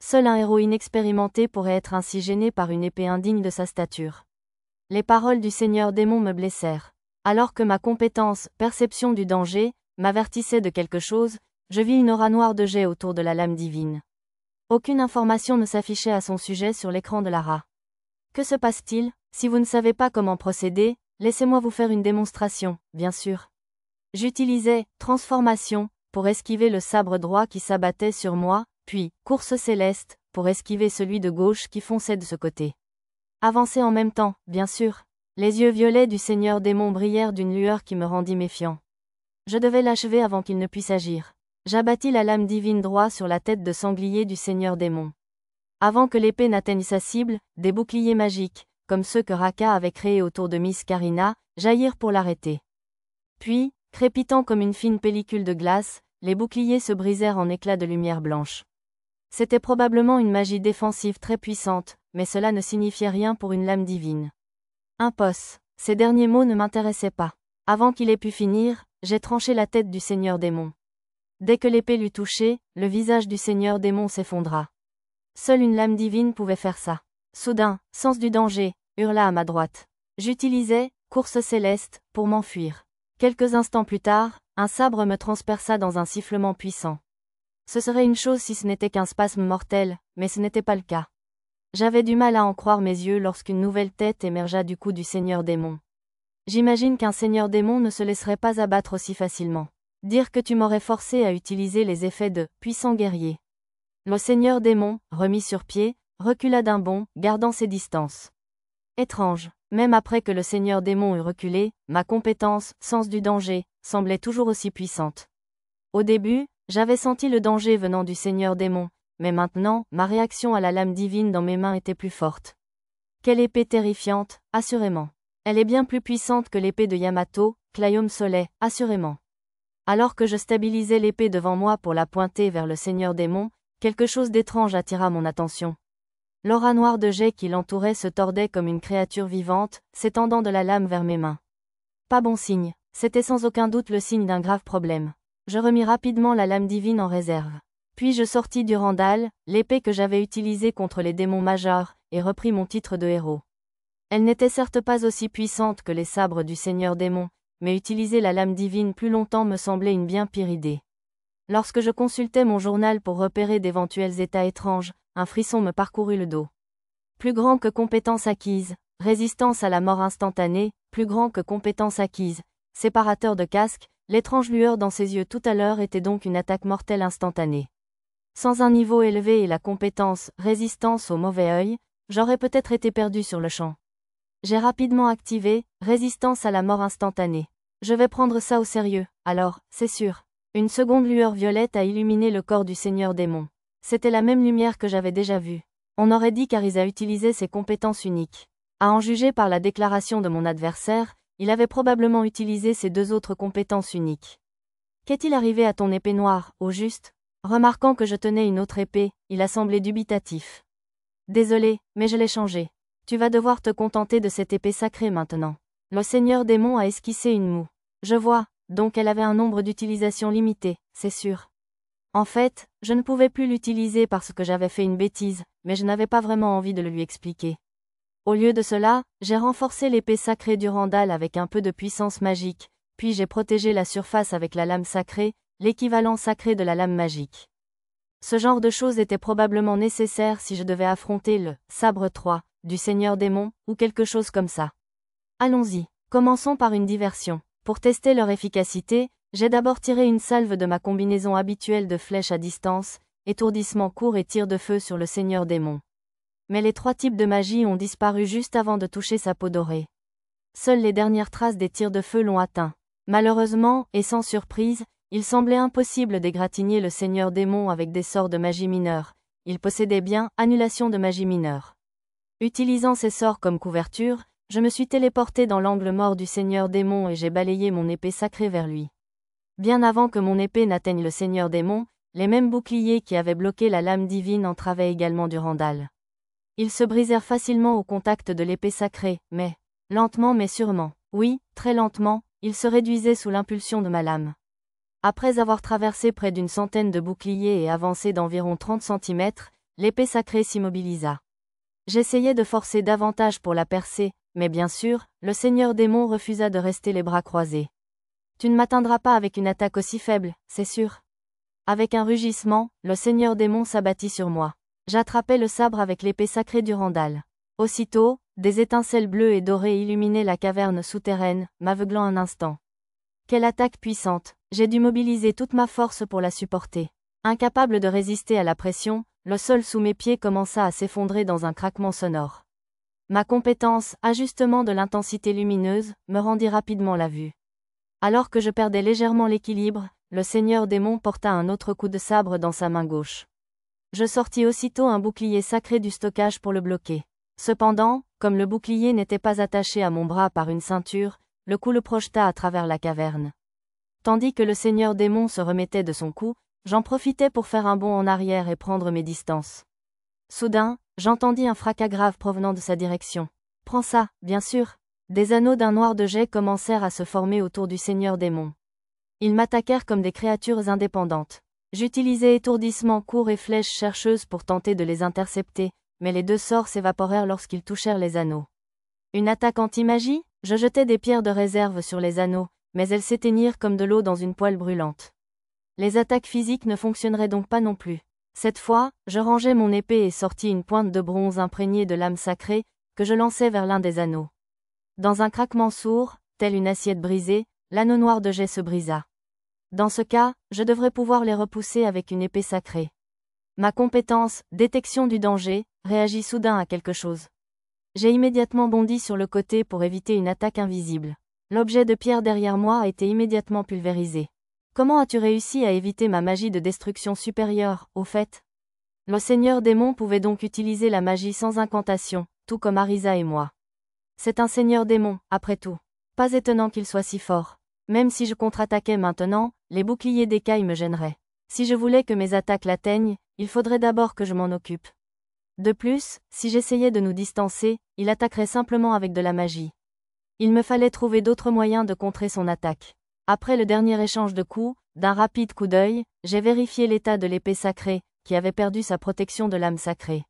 Seul un héros inexpérimenté pourrait être ainsi gêné par une épée indigne de sa stature. Les paroles du Seigneur démon me blessèrent. Alors que ma compétence, perception du danger, m'avertissait de quelque chose, je vis une aura noire de jet autour de la lame divine. Aucune information ne s'affichait à son sujet sur l'écran de Lara. Que se passe-t-il? Si vous ne savez pas comment procéder, laissez-moi vous faire une démonstration, bien sûr. J'utilisais « transformation » pour esquiver le sabre droit qui s'abattait sur moi, puis « course céleste » pour esquiver celui de gauche qui fonçait de ce côté. Avancer en même temps, bien sûr. Les yeux violets du Seigneur démon brillèrent d'une lueur qui me rendit méfiant. Je devais l'achever avant qu'il ne puisse agir. J'abattis la lame divine droit sur la tête de sanglier du Seigneur démon. Avant que l'épée n'atteigne sa cible, des boucliers magiques, comme ceux que Raka avait créés autour de Miss Karina, jaillirent pour l'arrêter. Puis, crépitant comme une fine pellicule de glace, les boucliers se brisèrent en éclats de lumière blanche. C'était probablement une magie défensive très puissante, mais cela ne signifiait rien pour une lame divine. Impos. Ces derniers mots ne m'intéressaient pas. Avant qu'il ait pu finir, j'ai tranché la tête du Seigneur démon. Dès que l'épée l'eut touché, le visage du Seigneur démon s'effondra. Seule une lame divine pouvait faire ça. Soudain, sens du danger, hurla à ma droite. J'utilisais « course céleste » pour m'enfuir. Quelques instants plus tard, un sabre me transperça dans un sifflement puissant. Ce serait une chose si ce n'était qu'un spasme mortel, mais ce n'était pas le cas. J'avais du mal à en croire mes yeux lorsqu'une nouvelle tête émergea du cou du Seigneur démon. J'imagine qu'un Seigneur démon ne se laisserait pas abattre aussi facilement. Dire que tu m'aurais forcé à utiliser les effets de « puissant guerrier ». Le Seigneur démon, remis sur pied, recula d'un bond, gardant ses distances. Étrange, même après que le Seigneur démon eut reculé, ma compétence, sens du danger, semblait toujours aussi puissante. Au début, j'avais senti le danger venant du Seigneur démon, mais maintenant, ma réaction à la lame divine dans mes mains était plus forte. Quelle épée terrifiante, assurément. Elle est bien plus puissante que l'épée de Yamato, Claiome Soleil, assurément. Alors que je stabilisais l'épée devant moi pour la pointer vers le Seigneur démon, quelque chose d'étrange attira mon attention. L'aura noire de jet qui l'entourait se tordait comme une créature vivante, s'étendant de la lame vers mes mains. Pas bon signe, c'était sans aucun doute le signe d'un grave problème. Je remis rapidement la lame divine en réserve. Puis je sortis du Randall, l'épée que j'avais utilisée contre les démons majeurs, et repris mon titre de héros. Elle n'était certes pas aussi puissante que les sabres du Seigneur démon, mais utiliser la lame divine plus longtemps me semblait une bien pire idée. Lorsque je consultais mon journal pour repérer d'éventuels états étranges, un frisson me parcourut le dos. Plus grand que compétence acquise, résistance à la mort instantanée, plus grand que compétence acquise, séparateur de casque, l'étrange lueur dans ses yeux tout à l'heure était donc une attaque mortelle instantanée. Sans un niveau élevé et la compétence résistance au mauvais œil, j'aurais peut-être été perdu sur le champ. J'ai rapidement activé résistance à la mort instantanée. Je vais prendre ça au sérieux, alors, c'est sûr. Une seconde lueur violette a illuminé le corps du Seigneur démon. C'était la même lumière que j'avais déjà vue. On aurait dit qu'Arisa utilisait ses compétences uniques. À en juger par la déclaration de mon adversaire, il avait probablement utilisé ses deux autres compétences uniques. Qu'est-il arrivé à ton épée noire, au juste? Remarquant que je tenais une autre épée, il a semblé dubitatif. Désolé, mais je l'ai changée. Tu vas devoir te contenter de cette épée sacrée maintenant. Le Seigneur démon a esquissé une moue. Je vois, donc elle avait un nombre d'utilisations limité, c'est sûr. En fait, je ne pouvais plus l'utiliser parce que j'avais fait une bêtise, mais je n'avais pas vraiment envie de le lui expliquer. Au lieu de cela, j'ai renforcé l'épée sacrée du Randall avec un peu de puissance magique, puis j'ai protégé la surface avec la lame sacrée, l'équivalent sacré de la lame magique. Ce genre de choses était probablement nécessaire si je devais affronter le « sabre 3 » du Seigneur démon, ou quelque chose comme ça. Allons-y, commençons par une diversion. Pour tester leur efficacité, j'ai d'abord tiré une salve de ma combinaison habituelle de flèches à distance, étourdissement court et tir de feu sur le Seigneur démon. Mais les trois types de magie ont disparu juste avant de toucher sa peau dorée. Seules les dernières traces des tirs de feu l'ont atteint. Malheureusement, et sans surprise, il semblait impossible d'égratigner le Seigneur démon avec des sorts de magie mineure. Il possédait bien annulation de magie mineure. Utilisant ces sorts comme couverture, je me suis téléporté dans l'angle mort du Seigneur démon et j'ai balayé mon épée sacrée vers lui. Bien avant que mon épée n'atteigne le Seigneur démon, les mêmes boucliers qui avaient bloqué la lame divine entravaient également du Randall. Ils se brisèrent facilement au contact de l'épée sacrée, lentement mais sûrement. Oui, très lentement, il se réduisait sous l'impulsion de ma lame. Après avoir traversé près d'une centaine de boucliers et avancé d'environ 30 cm, l'épée sacrée s'immobilisa. J'essayais de forcer davantage pour la percer, mais bien sûr, le seigneur démon refusa de rester les bras croisés. Tu ne m'atteindras pas avec une attaque aussi faible, c'est sûr. Avec un rugissement, le seigneur démon s'abattit sur moi. J'attrapai le sabre avec l'épée sacrée du Randal. Aussitôt, des étincelles bleues et dorées illuminaient la caverne souterraine, m'aveuglant un instant. Quelle attaque puissante! J'ai dû mobiliser toute ma force pour la supporter. Incapable de résister à la pression, le sol sous mes pieds commença à s'effondrer dans un craquement sonore. Ma compétence, ajustement de l'intensité lumineuse, me rendit rapidement la vue. Alors que je perdais légèrement l'équilibre, le seigneur démon porta un autre coup de sabre dans sa main gauche. Je sortis aussitôt un bouclier sacré du stockage pour le bloquer. Cependant, comme le bouclier n'était pas attaché à mon bras par une ceinture, le coup le projeta à travers la caverne. Tandis que le seigneur démon se remettait de son coup, j'en profitais pour faire un bond en arrière et prendre mes distances. Soudain, j'entendis un fracas grave provenant de sa direction. Prends ça, bien sûr. Des anneaux d'un noir de jet commencèrent à se former autour du seigneur démon. Ils m'attaquèrent comme des créatures indépendantes. J'utilisai étourdissement court et flèches chercheuses pour tenter de les intercepter, mais les deux sorts s'évaporèrent lorsqu'ils touchèrent les anneaux. Une attaque anti-magie? Je jetai des pierres de réserve sur les anneaux, mais elles s'éteignirent comme de l'eau dans une poêle brûlante. Les attaques physiques ne fonctionneraient donc pas non plus. Cette fois, je rangeai mon épée et sortis une pointe de bronze imprégnée de lame sacrée, que je lançai vers l'un des anneaux. Dans un craquement sourd, tel une assiette brisée, l'anneau noir de jet se brisa. Dans ce cas, je devrais pouvoir les repousser avec une épée sacrée. Ma compétence, détection du danger, réagit soudain à quelque chose. J'ai immédiatement bondi sur le côté pour éviter une attaque invisible. L'objet de pierre derrière moi a été immédiatement pulvérisé. Comment as-tu réussi à éviter ma magie de destruction supérieure, au fait? Le seigneur démon pouvait donc utiliser la magie sans incantation, tout comme Arisa et moi. C'est un seigneur démon, après tout. Pas étonnant qu'il soit si fort. Même si je contre-attaquais maintenant, les boucliers d'écailles me gêneraient. Si je voulais que mes attaques l'atteignent, il faudrait d'abord que je m'en occupe. De plus, si j'essayais de nous distancer, il attaquerait simplement avec de la magie. Il me fallait trouver d'autres moyens de contrer son attaque. Après le dernier échange de coups, d'un rapide coup d'œil, j'ai vérifié l'état de l'épée sacrée, qui avait perdu sa protection de lame sacrée.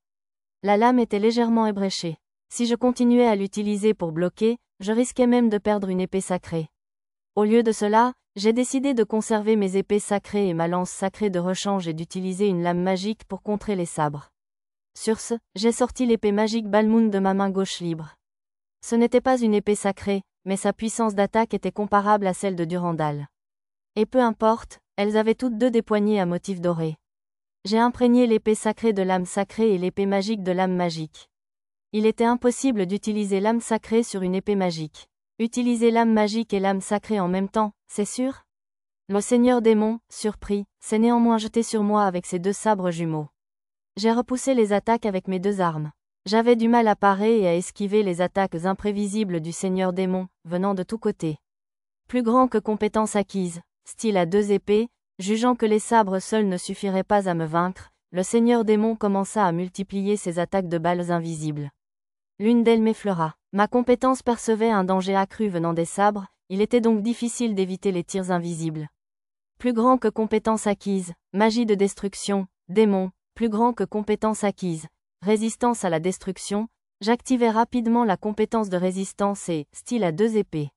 La lame était légèrement ébréchée. Si je continuais à l'utiliser pour bloquer, je risquais même de perdre une épée sacrée. Au lieu de cela, j'ai décidé de conserver mes épées sacrées et ma lance sacrée de rechange et d'utiliser une lame magique pour contrer les sabres. Sur ce, j'ai sorti l'épée magique Balmoon de ma main gauche libre. Ce n'était pas une épée sacrée, mais sa puissance d'attaque était comparable à celle de Durandal. Et peu importe, elles avaient toutes deux des poignées à motifs dorés. J'ai imprégné l'épée sacrée de lame sacrée et l'épée magique de lame magique. Il était impossible d'utiliser lame sacrée sur une épée magique. Utiliser lame magique et lame sacrée en même temps, c'est sûr? Le seigneur démon, surpris, s'est néanmoins jeté sur moi avec ses deux sabres jumeaux. J'ai repoussé les attaques avec mes deux armes. J'avais du mal à parer et à esquiver les attaques imprévisibles du seigneur démon, venant de tous côtés. Plus grand que compétence acquise, style à deux épées, jugeant que les sabres seuls ne suffiraient pas à me vaincre, le seigneur démon commença à multiplier ses attaques de balles invisibles. L'une d'elles m'effleura. Ma compétence percevait un danger accru venant des sabres, il était donc difficile d'éviter les tirs invisibles. Plus grand que compétence acquise, magie de destruction, démon, plus grand que compétence acquise, résistance à la destruction, j'activai rapidement la compétence de résistance et, style à deux épées.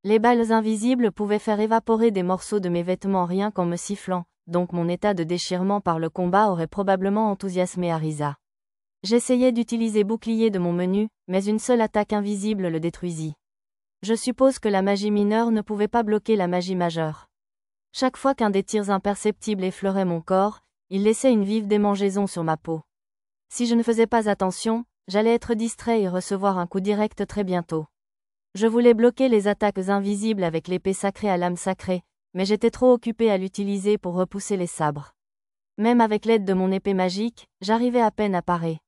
Les balles invisibles pouvaient faire évaporer des morceaux de mes vêtements rien qu'en me sifflant, donc mon état de déchirement par le combat aurait probablement enthousiasmé Arisa. J'essayais d'utiliser bouclier de mon menu, mais une seule attaque invisible le détruisit. Je suppose que la magie mineure ne pouvait pas bloquer la magie majeure. Chaque fois qu'un des tirs imperceptibles effleurait mon corps, il laissait une vive démangeaison sur ma peau. Si je ne faisais pas attention, j'allais être distrait et recevoir un coup direct très bientôt. Je voulais bloquer les attaques invisibles avec l'épée sacrée à lame sacrée, mais j'étais trop occupé à l'utiliser pour repousser les sabres. Même avec l'aide de mon épée magique, j'arrivais à peine à parer.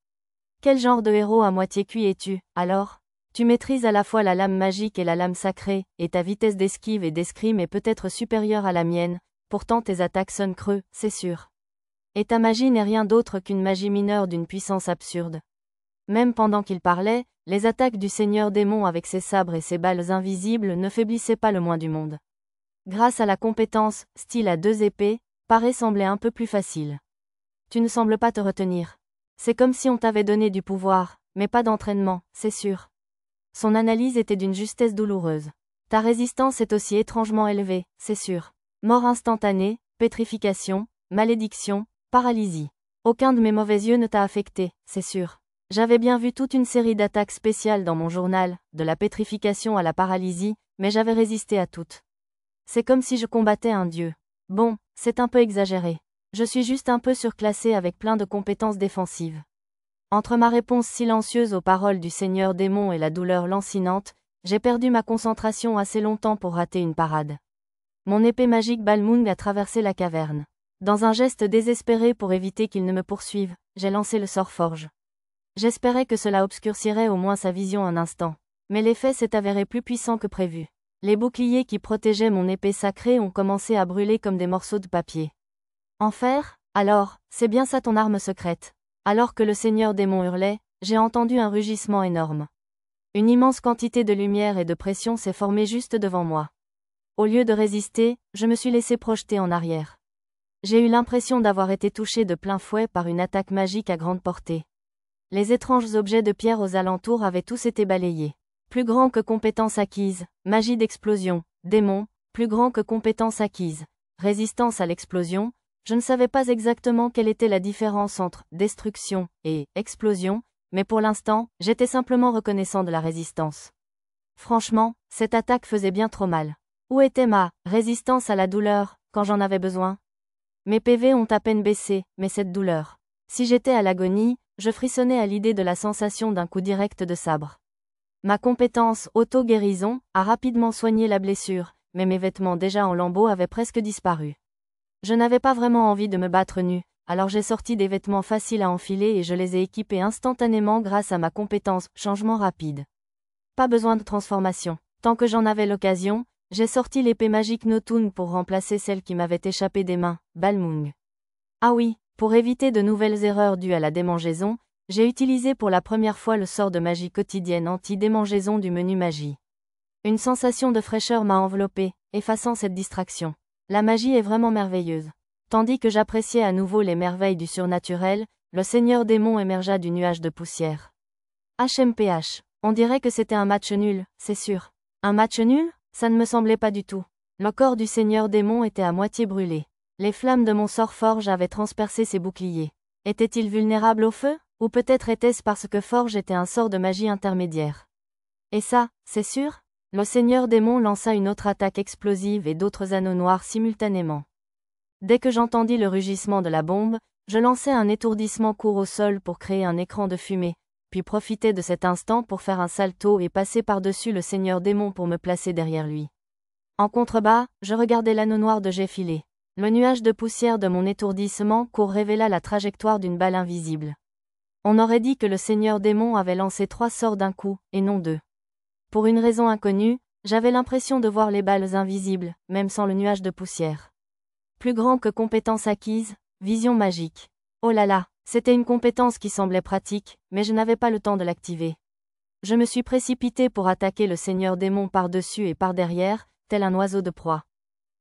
Quel genre de héros à moitié cuit es-tu, alors? Tu maîtrises à la fois la lame magique et la lame sacrée, et ta vitesse d'esquive et d'escrime est peut-être supérieure à la mienne, pourtant tes attaques sonnent creux, c'est sûr. Et ta magie n'est rien d'autre qu'une magie mineure d'une puissance absurde. Même pendant qu'il parlait, les attaques du seigneur démon avec ses sabres et ses balles invisibles ne faiblissaient pas le moins du monde. Grâce à la compétence « style à 2 épées », Paré semblait un peu plus facile. Tu ne sembles pas te retenir. C'est comme si on t'avait donné du pouvoir, mais pas d'entraînement, c'est sûr. Son analyse était d'une justesse douloureuse. Ta résistance est aussi étrangement élevée, c'est sûr. Mort instantanée, pétrification, malédiction, paralysie. Aucun de mes mauvais yeux ne t'a affecté, c'est sûr. J'avais bien vu toute une série d'attaques spéciales dans mon journal, de la pétrification à la paralysie, mais j'avais résisté à toutes. C'est comme si je combattais un dieu. Bon, c'est un peu exagéré. Je suis juste un peu surclassé avec plein de compétences défensives. Entre ma réponse silencieuse aux paroles du seigneur démon et la douleur lancinante, j'ai perdu ma concentration assez longtemps pour rater une parade. Mon épée magique Balmung a traversé la caverne. Dans un geste désespéré pour éviter qu'il ne me poursuive, j'ai lancé le sort forge. J'espérais que cela obscurcirait au moins sa vision un instant. Mais l'effet s'est avéré plus puissant que prévu. Les boucliers qui protégeaient mon épée sacrée ont commencé à brûler comme des morceaux de papier. En fer? Alors, c'est bien ça ton arme secrète. Alors que le seigneur démon hurlait, j'ai entendu un rugissement énorme. Une immense quantité de lumière et de pression s'est formée juste devant moi. Au lieu de résister, je me suis laissé projeter en arrière. J'ai eu l'impression d'avoir été touché de plein fouet par une attaque magique à grande portée. Les étranges objets de pierre aux alentours avaient tous été balayés. Plus grand que compétence acquise, magie d'explosion, démon, plus grand que compétence acquise, résistance à l'explosion. Je ne savais pas exactement quelle était la différence entre destruction et explosion, mais pour l'instant, j'étais simplement reconnaissant de la résistance. Franchement, cette attaque faisait bien trop mal. Où était ma résistance à la douleur, quand j'en avais besoin? Mes PV ont à peine baissé, mais cette douleur. Si j'étais à l'agonie, je frissonnais à l'idée de la sensation d'un coup direct de sabre. Ma compétence auto-guérison a rapidement soigné la blessure, mais mes vêtements déjà en lambeaux avaient presque disparu. Je n'avais pas vraiment envie de me battre nu, alors j'ai sorti des vêtements faciles à enfiler et je les ai équipés instantanément grâce à ma compétence changement rapide. Pas besoin de transformation. Tant que j'en avais l'occasion, j'ai sorti l'épée magique Notung pour remplacer celle qui m'avait échappé des mains, Balmung. Ah oui, pour éviter de nouvelles erreurs dues à la démangeaison, j'ai utilisé pour la première fois le sort de magie quotidienne anti-démangeaison du menu magie. Une sensation de fraîcheur m'a enveloppé, effaçant cette distraction. La magie est vraiment merveilleuse. Tandis que j'appréciais à nouveau les merveilles du surnaturel, le seigneur démon émergea du nuage de poussière. HMPH. On dirait que c'était un match nul, c'est sûr. Un match nul? Ça ne me semblait pas du tout. Le corps du seigneur démon était à moitié brûlé. Les flammes de mon sort forge avaient transpercé ses boucliers. Était-il vulnérable au feu? Ou peut-être était-ce parce que forge était un sort de magie intermédiaire? Et ça, c'est sûr? Le seigneur démon lança une autre attaque explosive et d'autres anneaux noirs simultanément. Dès que j'entendis le rugissement de la bombe, je lançai un étourdissement court au sol pour créer un écran de fumée, puis profitai de cet instant pour faire un salto et passer par-dessus le seigneur démon pour me placer derrière lui. En contrebas, je regardais l'anneau noir de jet filer. Le nuage de poussière de mon étourdissement court révéla la trajectoire d'une balle invisible. On aurait dit que le seigneur démon avait lancé 3 sorts d'un coup, et non 2. Pour une raison inconnue, j'avais l'impression de voir les balles invisibles, même sans le nuage de poussière. Plus grand que compétence acquise, vision magique. Oh là là, c'était une compétence qui semblait pratique, mais je n'avais pas le temps de l'activer. Je me suis précipité pour attaquer le seigneur démon par-dessus et par derrière, tel un oiseau de proie.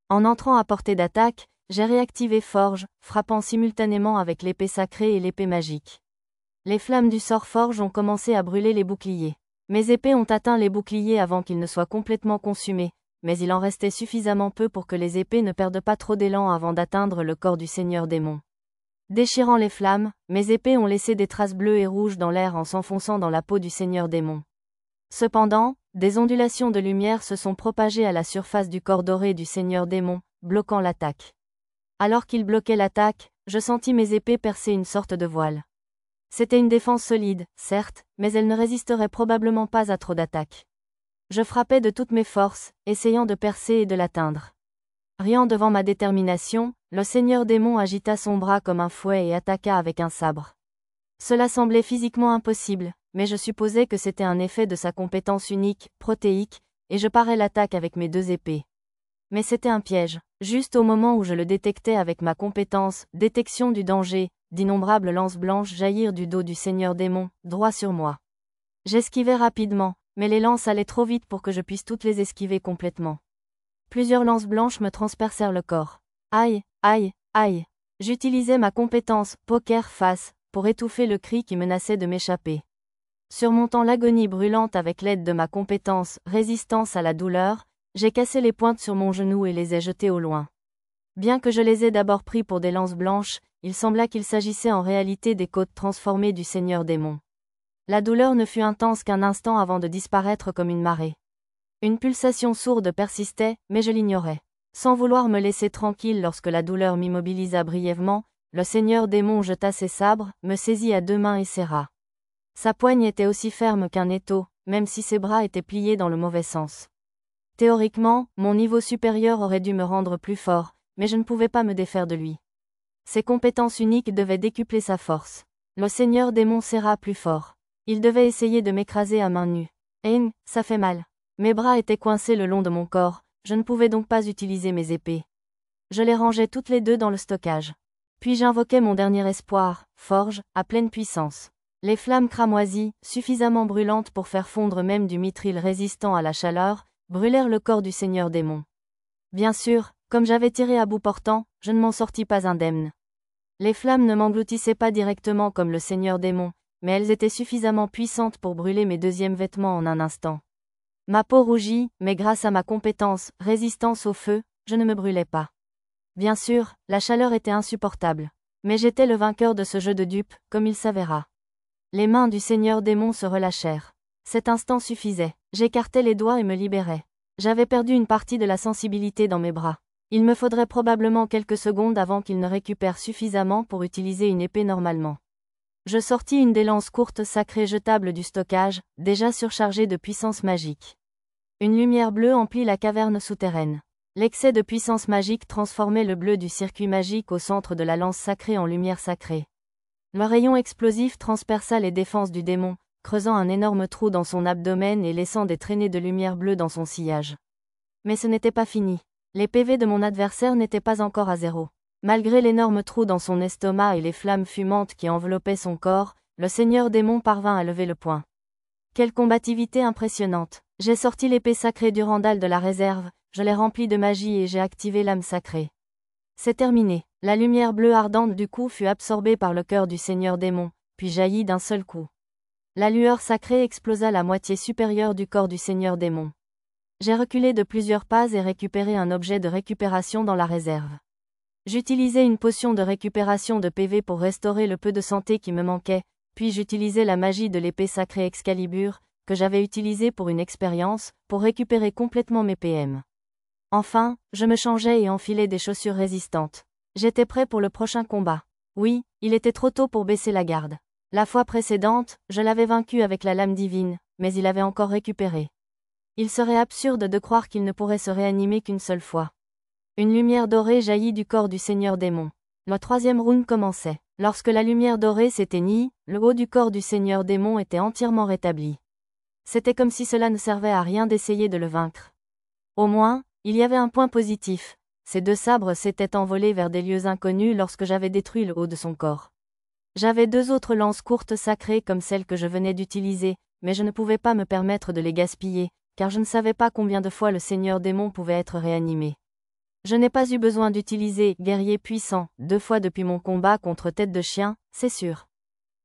En entrant à portée d'attaque, j'ai réactivé Forge, frappant simultanément avec l'épée sacrée et l'épée magique. Les flammes du sort Forge ont commencé à brûler les boucliers. Mes épées ont atteint les boucliers avant qu'ils ne soient complètement consumés, mais il en restait suffisamment peu pour que les épées ne perdent pas trop d'élan avant d'atteindre le corps du seigneur démon. Déchirant les flammes, mes épées ont laissé des traces bleues et rouges dans l'air en s'enfonçant dans la peau du seigneur démon. Cependant, des ondulations de lumière se sont propagées à la surface du corps doré du seigneur démon, bloquant l'attaque. Alors qu'il bloquait l'attaque, je sentis mes épées percer une sorte de voile. C'était une défense solide, certes, mais elle ne résisterait probablement pas à trop d'attaques. Je frappais de toutes mes forces, essayant de percer et de l'atteindre. Riant devant ma détermination, le seigneur démon agita son bras comme un fouet et attaqua avec un sabre. Cela semblait physiquement impossible, mais je supposais que c'était un effet de sa compétence unique, protéique, et je parais l'attaque avec mes 2 épées. Mais c'était un piège. Juste au moment où je le détectais avec ma compétence, détection du danger, d'innombrables lances blanches jaillirent du dos du seigneur démon, droit sur moi. J'esquivais rapidement, mais les lances allaient trop vite pour que je puisse toutes les esquiver complètement. Plusieurs lances blanches me transpercèrent le corps. Aïe, aïe, aïe. J'utilisais ma compétence « Poker Face » pour étouffer le cri qui menaçait de m'échapper. Surmontant l'agonie brûlante avec l'aide de ma compétence « Résistance à la douleur », j'ai cassé les pointes sur mon genou et les ai jetées au loin. Bien que je les ai d'abord pris pour des lances blanches, il sembla qu'il s'agissait en réalité des côtes transformées du Seigneur Démon. La douleur ne fut intense qu'un instant avant de disparaître comme une marée. Une pulsation sourde persistait, mais je l'ignorais. Sans vouloir me laisser tranquille lorsque la douleur m'immobilisa brièvement, le Seigneur Démon jeta ses sabres, me saisit à deux mains et serra. Sa poigne était aussi ferme qu'un étau, même si ses bras étaient pliés dans le mauvais sens. Théoriquement, mon niveau supérieur aurait dû me rendre plus fort, mais je ne pouvais pas me défaire de lui. Ses compétences uniques devaient décupler sa force. Le Seigneur Démon serra plus fort. Il devait essayer de m'écraser à main nue. Ça fait mal. Mes bras étaient coincés le long de mon corps, je ne pouvais donc pas utiliser mes épées. Je les rangeais toutes les deux dans le stockage. Puis j'invoquais mon dernier espoir, Forge, à pleine puissance. Les flammes cramoisies, suffisamment brûlantes pour faire fondre même du mithril résistant à la chaleur, brûlèrent le corps du Seigneur Démon. Bien sûr, comme j'avais tiré à bout portant, je ne m'en sortis pas indemne. Les flammes ne m'engloutissaient pas directement comme le Seigneur Démon, mais elles étaient suffisamment puissantes pour brûler mes deuxièmes vêtements en un instant. Ma peau rougit, mais grâce à ma compétence « Résistance au feu », je ne me brûlais pas. Bien sûr, la chaleur était insupportable. Mais j'étais le vainqueur de ce jeu de dupes, comme il s'avéra. Les mains du Seigneur Démon se relâchèrent. Cet instant suffisait. J'écartais les doigts et me libérais. J'avais perdu une partie de la sensibilité dans mes bras. Il me faudrait probablement quelques secondes avant qu'il ne récupère suffisamment pour utiliser une épée normalement. Je sortis une des lances courtes sacrées jetables du stockage, déjà surchargée de puissance magique. Une lumière bleue emplit la caverne souterraine. L'excès de puissance magique transformait le bleu du circuit magique au centre de la lance sacrée en lumière sacrée. Le rayon explosif transperça les défenses du démon, creusant un énorme trou dans son abdomen et laissant des traînées de lumière bleue dans son sillage. Mais ce n'était pas fini. Les PV de mon adversaire n'étaient pas encore à zéro. Malgré l'énorme trou dans son estomac et les flammes fumantes qui enveloppaient son corps, le Seigneur Démon parvint à lever le poing. Quelle combativité impressionnante! J'ai sorti l'épée sacrée Durandal de la réserve, je l'ai remplie de magie et j'ai activé l'âme sacrée. C'est terminé. La lumière bleue ardente du coup fut absorbée par le cœur du Seigneur Démon, puis jaillit d'un seul coup. La lueur sacrée explosa la moitié supérieure du corps du Seigneur Démon. J'ai reculé de plusieurs pas et récupéré un objet de récupération dans la réserve. J'utilisai une potion de récupération de PV pour restaurer le peu de santé qui me manquait, puis j'utilisai la magie de l'épée sacrée Excalibur, que j'avais utilisée pour une expérience, pour récupérer complètement mes PM. Enfin, je me changeai et enfilai des chaussures résistantes. J'étais prêt pour le prochain combat. Oui, il était trop tôt pour baisser la garde. La fois précédente, je l'avais vaincu avec la lame divine, mais il avait encore récupéré. Il serait absurde de croire qu'il ne pourrait se réanimer qu'une seule fois. Une lumière dorée jaillit du corps du Seigneur Démon. Le troisième round commençait. Lorsque la lumière dorée s'éteignit, le haut du corps du Seigneur Démon était entièrement rétabli. C'était comme si cela ne servait à rien d'essayer de le vaincre. Au moins, il y avait un point positif. Ces deux sabres s'étaient envolés vers des lieux inconnus lorsque j'avais détruit le haut de son corps. J'avais deux autres lances courtes sacrées comme celles que je venais d'utiliser, mais je ne pouvais pas me permettre de les gaspiller, car je ne savais pas combien de fois le Seigneur Démon pouvait être réanimé. Je n'ai pas eu besoin d'utiliser « guerrier puissant » 2 fois depuis mon combat contre Tête de Chien, c'est sûr.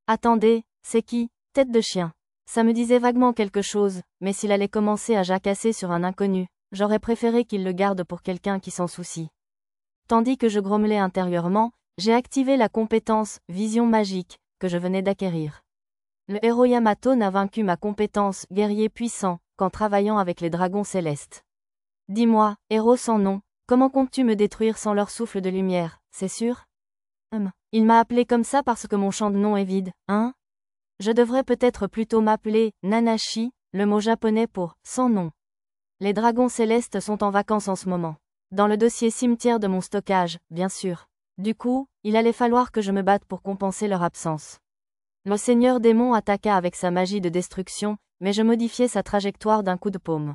Attendez, c'est qui, Tête de Chien? Ça me disait vaguement quelque chose, mais s'il allait commencer à jacasser sur un inconnu, j'aurais préféré qu'il le garde pour quelqu'un qui s'en soucie. Tandis que je grommelais intérieurement, j'ai activé la compétence « Vision magique » que je venais d'acquérir. Le héros Yamato n'a vaincu ma compétence « Guerrier puissant » qu'en travaillant avec les dragons célestes. Dis-moi, héros sans nom, comment comptes-tu me détruire sans leur souffle de lumière, c'est sûr? Il m'a appelé comme ça parce que mon champ de nom est vide, hein? Je devrais peut-être plutôt m'appeler Nanashi, le mot japonais pour « sans nom ». Les dragons célestes sont en vacances en ce moment. Dans le dossier cimetière de mon stockage, bien sûr. Du coup, il allait falloir que je me batte pour compenser leur absence. Le Seigneur Démon attaqua avec sa magie de destruction, mais je modifiai sa trajectoire d'un coup de paume.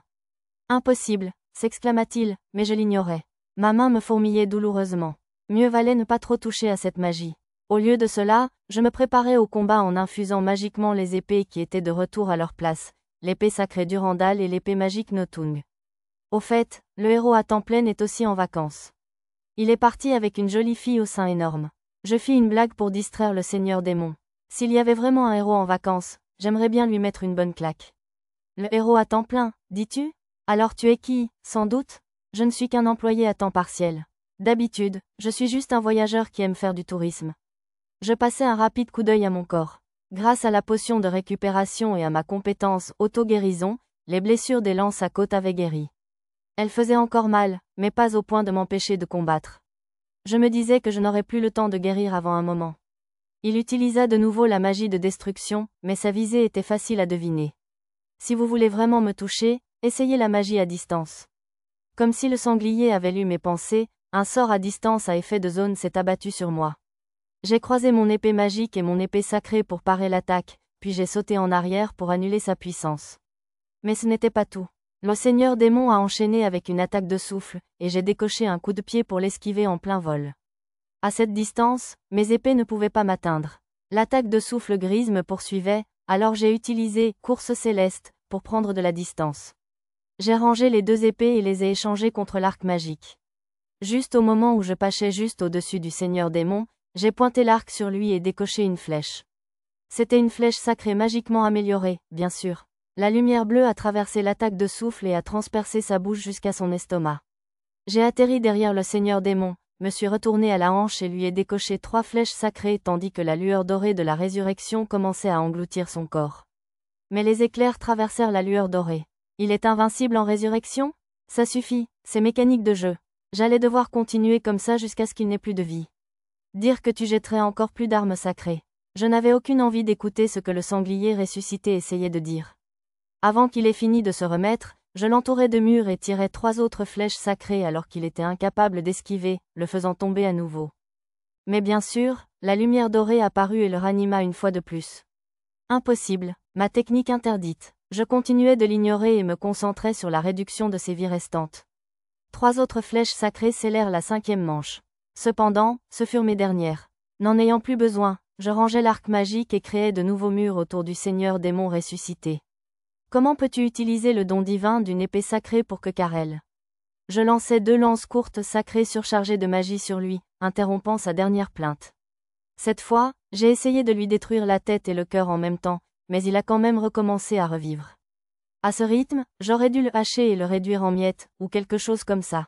Impossible, s'exclama-t-il, mais je l'ignorais. Ma main me fourmillait douloureusement. Mieux valait ne pas trop toucher à cette magie. Au lieu de cela, je me préparais au combat en infusant magiquement les épées qui étaient de retour à leur place, l'épée sacrée Durandal et l'épée magique Notung. Au fait, le héros à temps plein est aussi en vacances. Il est parti avec une jolie fille au sein énorme. Je fis une blague pour distraire le seigneur démon. S'il y avait vraiment un héros en vacances, j'aimerais bien lui mettre une bonne claque. Le héros à temps plein, dis-tu? Alors tu es qui, sans doute? Je ne suis qu'un employé à temps partiel. D'habitude, je suis juste un voyageur qui aime faire du tourisme. Je passais un rapide coup d'œil à mon corps. Grâce à la potion de récupération et à ma compétence auto-guérison, les blessures des lances à côte avaient guéri. Elles faisaient encore mal, mais pas au point de m'empêcher de combattre. Je me disais que je n'aurais plus le temps de guérir avant un moment. Il utilisa de nouveau la magie de destruction, mais sa visée était facile à deviner. Si vous voulez vraiment me toucher, essayez la magie à distance. Comme si le sanglier avait lu mes pensées, un sort à distance à effet de zone s'est abattu sur moi. J'ai croisé mon épée magique et mon épée sacrée pour parer l'attaque, puis j'ai sauté en arrière pour annuler sa puissance. Mais ce n'était pas tout. Le seigneur démon a enchaîné avec une attaque de souffle, et j'ai décoché un coup de pied pour l'esquiver en plein vol. À cette distance, mes épées ne pouvaient pas m'atteindre. L'attaque de souffle grise me poursuivait, alors j'ai utilisé « course céleste » pour prendre de la distance. J'ai rangé les deux épées et les ai échangées contre l'arc magique. Juste au moment où je passais juste au-dessus du seigneur démon, j'ai pointé l'arc sur lui et décoché une flèche. C'était une flèche sacrée magiquement améliorée, bien sûr. La lumière bleue a traversé l'attaque de souffle et a transpercé sa bouche jusqu'à son estomac. J'ai atterri derrière le seigneur démon, me suis retourné à la hanche et lui ai décoché 3 flèches sacrées tandis que la lueur dorée de la résurrection commençait à engloutir son corps. Mais les éclairs traversèrent la lueur dorée. Il est invincible en résurrection? Ça suffit, c'est mécanique de jeu. J'allais devoir continuer comme ça jusqu'à ce qu'il n'ait plus de vie. Dire que tu jetterais encore plus d'armes sacrées. Je n'avais aucune envie d'écouter ce que le sanglier ressuscité essayait de dire. Avant qu'il ait fini de se remettre, je l'entourais de murs et tirais 3 autres flèches sacrées alors qu'il était incapable d'esquiver, le faisant tomber à nouveau. Mais bien sûr, la lumière dorée apparut et le ranima une fois de plus. Impossible, ma technique interdite. Je continuais de l'ignorer et me concentrais sur la réduction de ses vies restantes. 3 autres flèches sacrées scellèrent la 5e manche. Cependant, ce furent mes dernières. N'en ayant plus besoin, je rangeai l'arc magique et créai de nouveaux murs autour du seigneur démon ressuscité. Comment peux-tu utiliser le don divin d'une épée sacrée pour que Karel? Je lançai 2 lances courtes sacrées surchargées de magie sur lui, interrompant sa dernière plainte. Cette fois, j'ai essayé de lui détruire la tête et le cœur en même temps, mais il a quand même recommencé à revivre. À ce rythme, j'aurais dû le hacher et le réduire en miettes, ou quelque chose comme ça.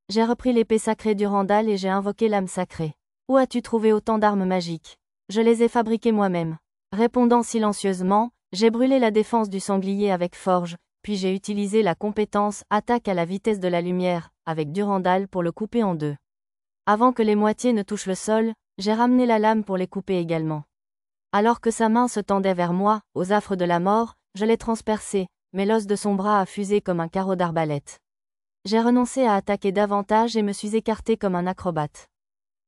J'ai repris l'épée sacrée Durandal et j'ai invoqué l'âme sacrée. Où as-tu trouvé autant d'armes magiques? Je les ai fabriquées moi-même. Répondant silencieusement, j'ai brûlé la défense du sanglier avec forge, puis j'ai utilisé la compétence attaque à la vitesse de la lumière, avec Durandal pour le couper en 2. Avant que les moitiés ne touchent le sol, j'ai ramené la lame pour les couper également. Alors que sa main se tendait vers moi, aux affres de la mort, je l'ai transpercé, mais l'os de son bras a fusé comme un carreau d'arbalète. J'ai renoncé à attaquer davantage et me suis écarté comme un acrobate.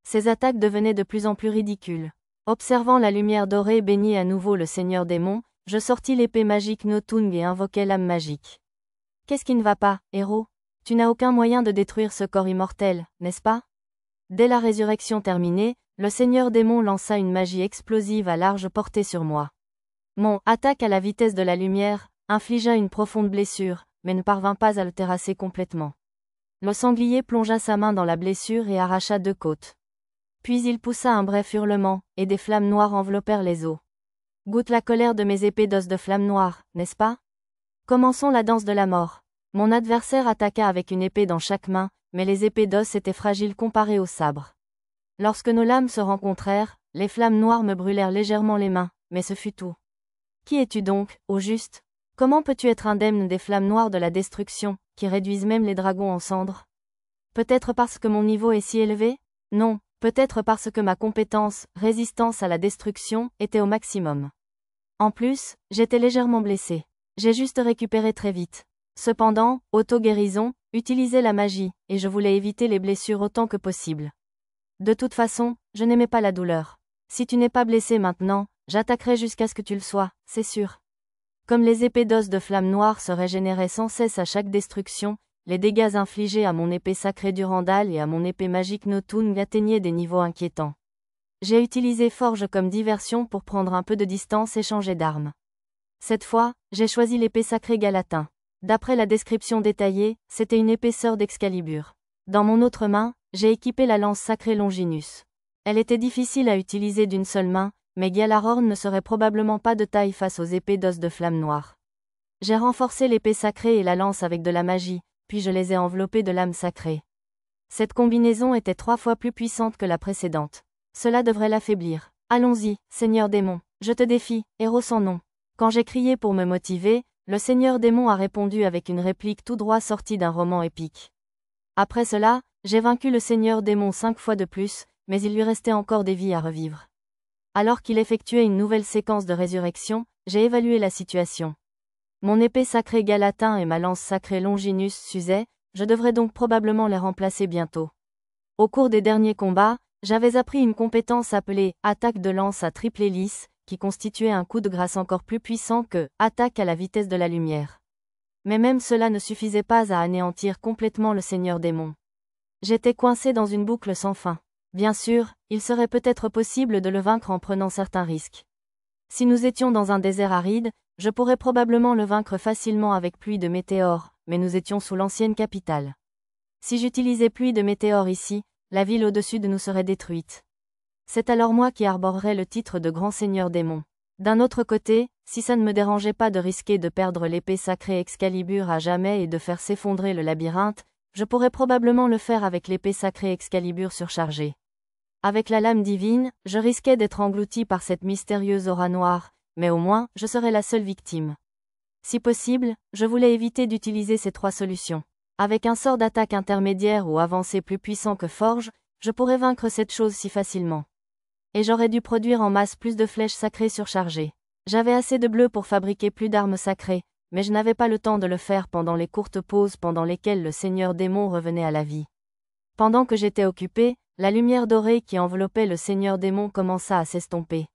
Ces attaques devenaient de plus en plus ridicules. Observant la lumière dorée bénir à nouveau le seigneur démon, je sortis l'épée magique Notung et invoquai l'âme magique. Qu'est-ce qui ne va pas, héros? Tu n'as aucun moyen de détruire ce corps immortel, n'est-ce pas? Dès la résurrection terminée, le seigneur démon lança une magie explosive à large portée sur moi. Mon attaque à la vitesse de la lumière infligea une profonde blessure, mais ne parvint pas à le terrasser complètement. Le sanglier plongea sa main dans la blessure et arracha 2 côtes. Puis il poussa un bref hurlement, et des flammes noires enveloppèrent les os. Goûte la colère de mes épées d'os de flammes noires, n'est-ce pas? Commençons la danse de la mort. Mon adversaire attaqua avec une épée dans chaque main, mais les épées d'os étaient fragiles comparées aux sabres. Lorsque nos lames se rencontrèrent, les flammes noires me brûlèrent légèrement les mains, mais ce fut tout. Qui es-tu donc, au juste? Comment peux-tu être indemne des flammes noires de la destruction, qui réduisent même les dragons en cendres? Peut-être parce que mon niveau est si élevé? Non, peut-être parce que ma compétence, résistance à la destruction, était au maximum. En plus, j'étais légèrement blessé. J'ai juste récupéré très vite. Cependant, auto-guérison, utilisais la magie, et je voulais éviter les blessures autant que possible. De toute façon, je n'aimais pas la douleur. Si tu n'es pas blessé maintenant, j'attaquerai jusqu'à ce que tu le sois, c'est sûr. Comme les épées d'os de flammes noires se régénéraient sans cesse à chaque destruction, les dégâts infligés à mon épée sacrée Durandal et à mon épée magique Notung atteignaient des niveaux inquiétants. J'ai utilisé Forge comme diversion pour prendre un peu de distance et changer d'arme. Cette fois, j'ai choisi l'épée sacrée Galatin. D'après la description détaillée, c'était une épaisseur d'Excalibur. Dans mon autre main, j'ai équipé la lance sacrée Longinus. Elle était difficile à utiliser d'une seule main, mais Gjallarhorn ne serait probablement pas de taille face aux épées d'os de flamme noire. J'ai renforcé l'épée sacrée et la lance avec de la magie, puis je les ai enveloppées de lames sacrées. Cette combinaison était 3 fois plus puissante que la précédente. Cela devrait l'affaiblir. Allons-y, Seigneur démon, je te défie, héros sans nom. Quand j'ai crié pour me motiver, le Seigneur démon a répondu avec une réplique tout droit sortie d'un roman épique. Après cela, j'ai vaincu le Seigneur démon 5 fois de plus, mais il lui restait encore des vies à revivre. Alors qu'il effectuait une nouvelle séquence de résurrection, j'ai évalué la situation. Mon épée sacrée Galatin et ma lance sacrée Longinus s'usaient, je devrais donc probablement les remplacer bientôt. Au cours des derniers combats, j'avais appris une compétence appelée « attaque de lance à triple hélice », qui constituait un coup de grâce encore plus puissant que « attaque à la vitesse de la lumière ». Mais même cela ne suffisait pas à anéantir complètement le Seigneur démon. J'étais coincé dans une boucle sans fin. Bien sûr, il serait peut-être possible de le vaincre en prenant certains risques. Si nous étions dans un désert aride, je pourrais probablement le vaincre facilement avec pluie de météores, mais nous étions sous l'ancienne capitale. Si j'utilisais pluie de météores ici, la ville au-dessus de nous serait détruite. C'est alors moi qui arborerais le titre de grand seigneur démon. D'un autre côté, si ça ne me dérangeait pas de risquer de perdre l'épée sacrée Excalibur à jamais et de faire s'effondrer le labyrinthe, je pourrais probablement le faire avec l'épée sacrée Excalibur surchargée. Avec la lame divine, je risquais d'être englouti par cette mystérieuse aura noire, mais au moins, je serais la seule victime. Si possible, je voulais éviter d'utiliser ces 3 solutions. Avec un sort d'attaque intermédiaire ou avancé plus puissant que Forge, je pourrais vaincre cette chose si facilement. Et j'aurais dû produire en masse plus de flèches sacrées surchargées. J'avais assez de bleu pour fabriquer plus d'armes sacrées, mais je n'avais pas le temps de le faire pendant les courtes pauses pendant lesquelles le Seigneur démon revenait à la vie. Pendant que j'étais occupé, la lumière dorée qui enveloppait le Seigneur démon commença à s'estomper.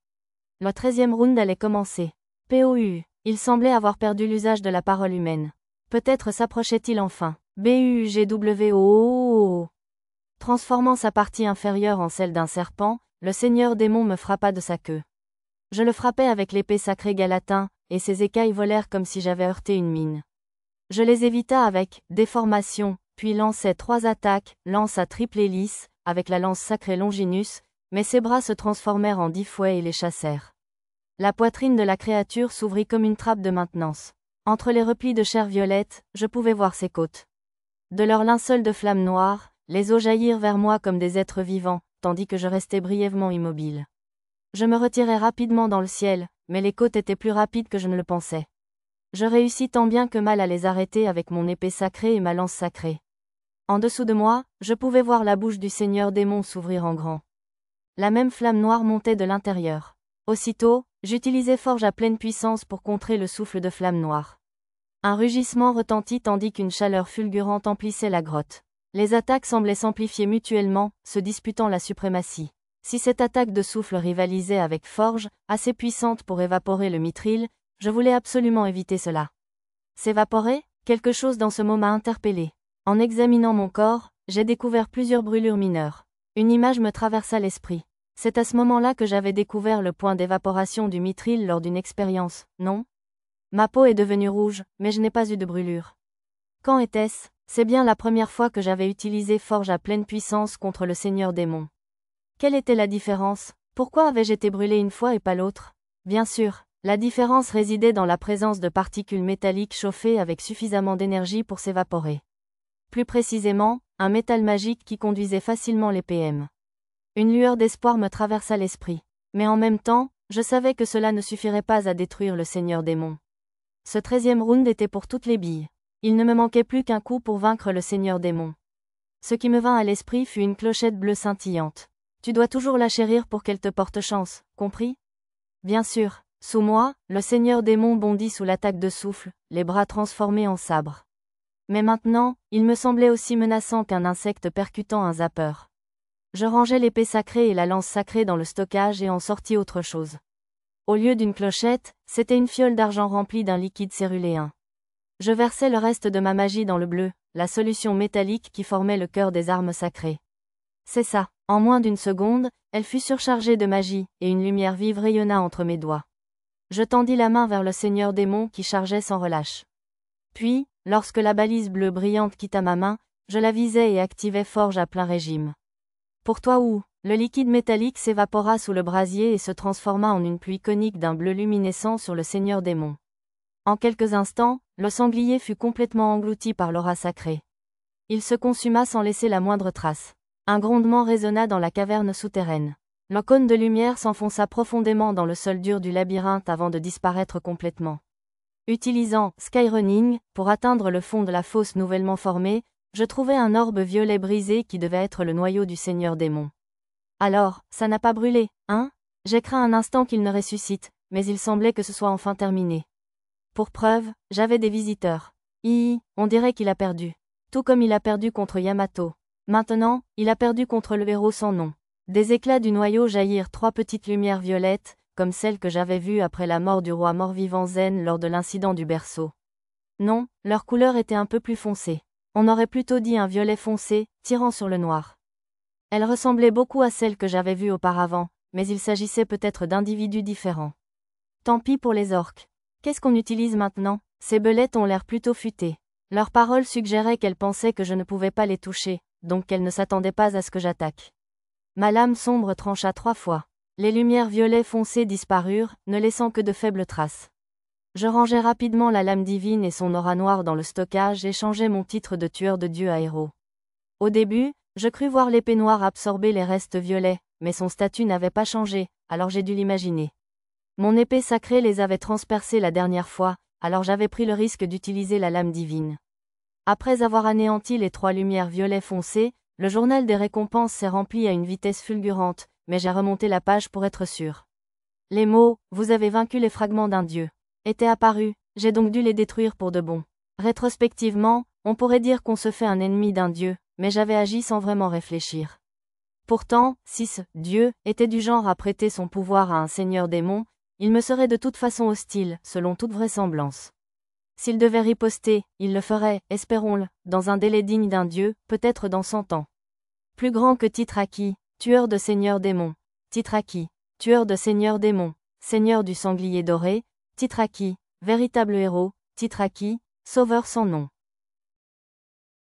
Le 13e round allait commencer. POU. Il semblait avoir perdu l'usage de la parole humaine. Peut-être s'approchait-il enfin. BUGWO. Transformant sa partie inférieure en celle d'un serpent, le Seigneur démon me frappa de sa queue. Je le frappais avec l'épée sacrée Galatin, et ses écailles volèrent comme si j'avais heurté une mine. Je les évita avec déformation, puis lançai 3 attaques, lance à triple hélice, avec la lance sacrée Longinus, mais ses bras se transformèrent en 10 fouets et les chassèrent. La poitrine de la créature s'ouvrit comme une trappe de maintenance. Entre les replis de chair violette, je pouvais voir ses côtes. De leur linceul de flamme noire, les eaux jaillirent vers moi comme des êtres vivants, tandis que je restais brièvement immobile. Je me retirai rapidement dans le ciel, mais les côtes étaient plus rapides que je ne le pensais. Je réussis tant bien que mal à les arrêter avec mon épée sacrée et ma lance sacrée. En dessous de moi, je pouvais voir la bouche du Seigneur démon s'ouvrir en grand. La même flamme noire montait de l'intérieur. Aussitôt, j'utilisai Forge à pleine puissance pour contrer le souffle de flamme noire. Un rugissement retentit tandis qu'une chaleur fulgurante emplissait la grotte. Les attaques semblaient s'amplifier mutuellement, se disputant la suprématie. Si cette attaque de souffle rivalisait avec Forge, assez puissante pour évaporer le mithril, je voulais absolument éviter cela. S'évaporer? Quelque chose dans ce mot m'a interpellé. En examinant mon corps, j'ai découvert plusieurs brûlures mineures. Une image me traversa l'esprit. C'est à ce moment-là que j'avais découvert le point d'évaporation du mithril lors d'une expérience, non? Ma peau est devenue rouge, mais je n'ai pas eu de brûlure. Quand était-ce? C'est bien la première fois que j'avais utilisé Forge à pleine puissance contre le Seigneur démon. Quelle était la différence? Pourquoi avais-je été brûlé une fois et pas l'autre? Bien sûr, la différence résidait dans la présence de particules métalliques chauffées avec suffisamment d'énergie pour s'évaporer. Plus précisément, un métal magique qui conduisait facilement les PM. Une lueur d'espoir me traversa l'esprit. Mais en même temps, je savais que cela ne suffirait pas à détruire le Seigneur démon. Ce 13e round était pour toutes les billes. Il ne me manquait plus qu'un coup pour vaincre le Seigneur démon. Ce qui me vint à l'esprit fut une clochette bleue scintillante. Tu dois toujours la chérir pour qu'elle te porte chance, compris? Bien sûr. Sous moi, le Seigneur démon bondit sous l'attaque de souffle, les bras transformés en sabre. Mais maintenant, il me semblait aussi menaçant qu'un insecte percutant un zapper. Je rangeai l'épée sacrée et la lance sacrée dans le stockage et en sortis autre chose. Au lieu d'une clochette, c'était une fiole d'argent remplie d'un liquide céruléen. Je versai le reste de ma magie dans le bleu, la solution métallique qui formait le cœur des armes sacrées. C'est ça. En moins d'une seconde, elle fut surchargée de magie, et une lumière vive rayonna entre mes doigts. Je tendis la main vers le seigneur démon qui chargeait sans relâche. Puis, lorsque la balise bleue brillante quitta ma main, je la visai et activai Forge à plein régime. Pour toi où, le liquide métallique s'évapora sous le brasier et se transforma en une pluie conique d'un bleu luminescent sur le seigneur démon. En quelques instants, le sanglier fut complètement englouti par l'aura sacrée. Il se consuma sans laisser la moindre trace. Un grondement résonna dans la caverne souterraine. Le cône de lumière s'enfonça profondément dans le sol dur du labyrinthe avant de disparaître complètement. Utilisant Skyrunning pour atteindre le fond de la fosse nouvellement formée, je trouvai un orbe violet brisé qui devait être le noyau du seigneur démon. Alors, ça n'a pas brûlé, hein? J'ai craint un instant qu'il ne ressuscite, mais il semblait que ce soit enfin terminé. Pour preuve, j'avais des visiteurs. On dirait qu'il a perdu. Tout comme il a perdu contre Yamato. Maintenant, il a perdu contre le héros sans nom. Des éclats du noyau jaillirent 3 petites lumières violettes, comme celles que j'avais vues après la mort du roi mort-vivant Zen lors de l'incident du berceau. Non, leur couleur était un peu plus foncée. On aurait plutôt dit un violet foncé, tirant sur le noir. Elles ressemblaient beaucoup à celles que j'avais vues auparavant, mais il s'agissait peut-être d'individus différents. Tant pis pour les orques. Qu'est-ce qu'on utilise maintenant? Ces belettes ont l'air plutôt futées. Leurs paroles suggéraient qu'elles pensaient que je ne pouvais pas les toucher, donc qu'elles ne s'attendaient pas à ce que j'attaque. Ma lame sombre trancha 3 fois. Les lumières violet foncées disparurent, ne laissant que de faibles traces. Je rangeai rapidement la lame divine et son aura noire dans le stockage et changeai mon titre de tueur de dieu à héros. Au début, je crus voir l'épée noire absorber les restes violets, mais son statut n'avait pas changé, alors j'ai dû l'imaginer. Mon épée sacrée les avait transpercés la dernière fois, alors j'avais pris le risque d'utiliser la lame divine. Après avoir anéanti les 3 lumières violet foncées, le journal des récompenses s'est rempli à une vitesse fulgurante, mais j'ai remonté la page pour être sûr. Les mots « Vous avez vaincu les fragments d'un dieu » étaient apparus, j'ai donc dû les détruire pour de bon. Rétrospectivement, on pourrait dire qu'on se fait un ennemi d'un dieu, mais j'avais agi sans vraiment réfléchir. Pourtant, si ce « dieu » était du genre à prêter son pouvoir à un seigneur démon, il me serait de toute façon hostile, selon toute vraisemblance. S'il devait riposter, il le ferait, espérons-le, dans un délai digne d'un dieu, peut-être dans 100 ans. Plus grand que Titraki, tueur de seigneur démon. Titraki, tueur de seigneur démon. Seigneur du sanglier doré. Titraki, véritable héros. Titraki, sauveur sans nom.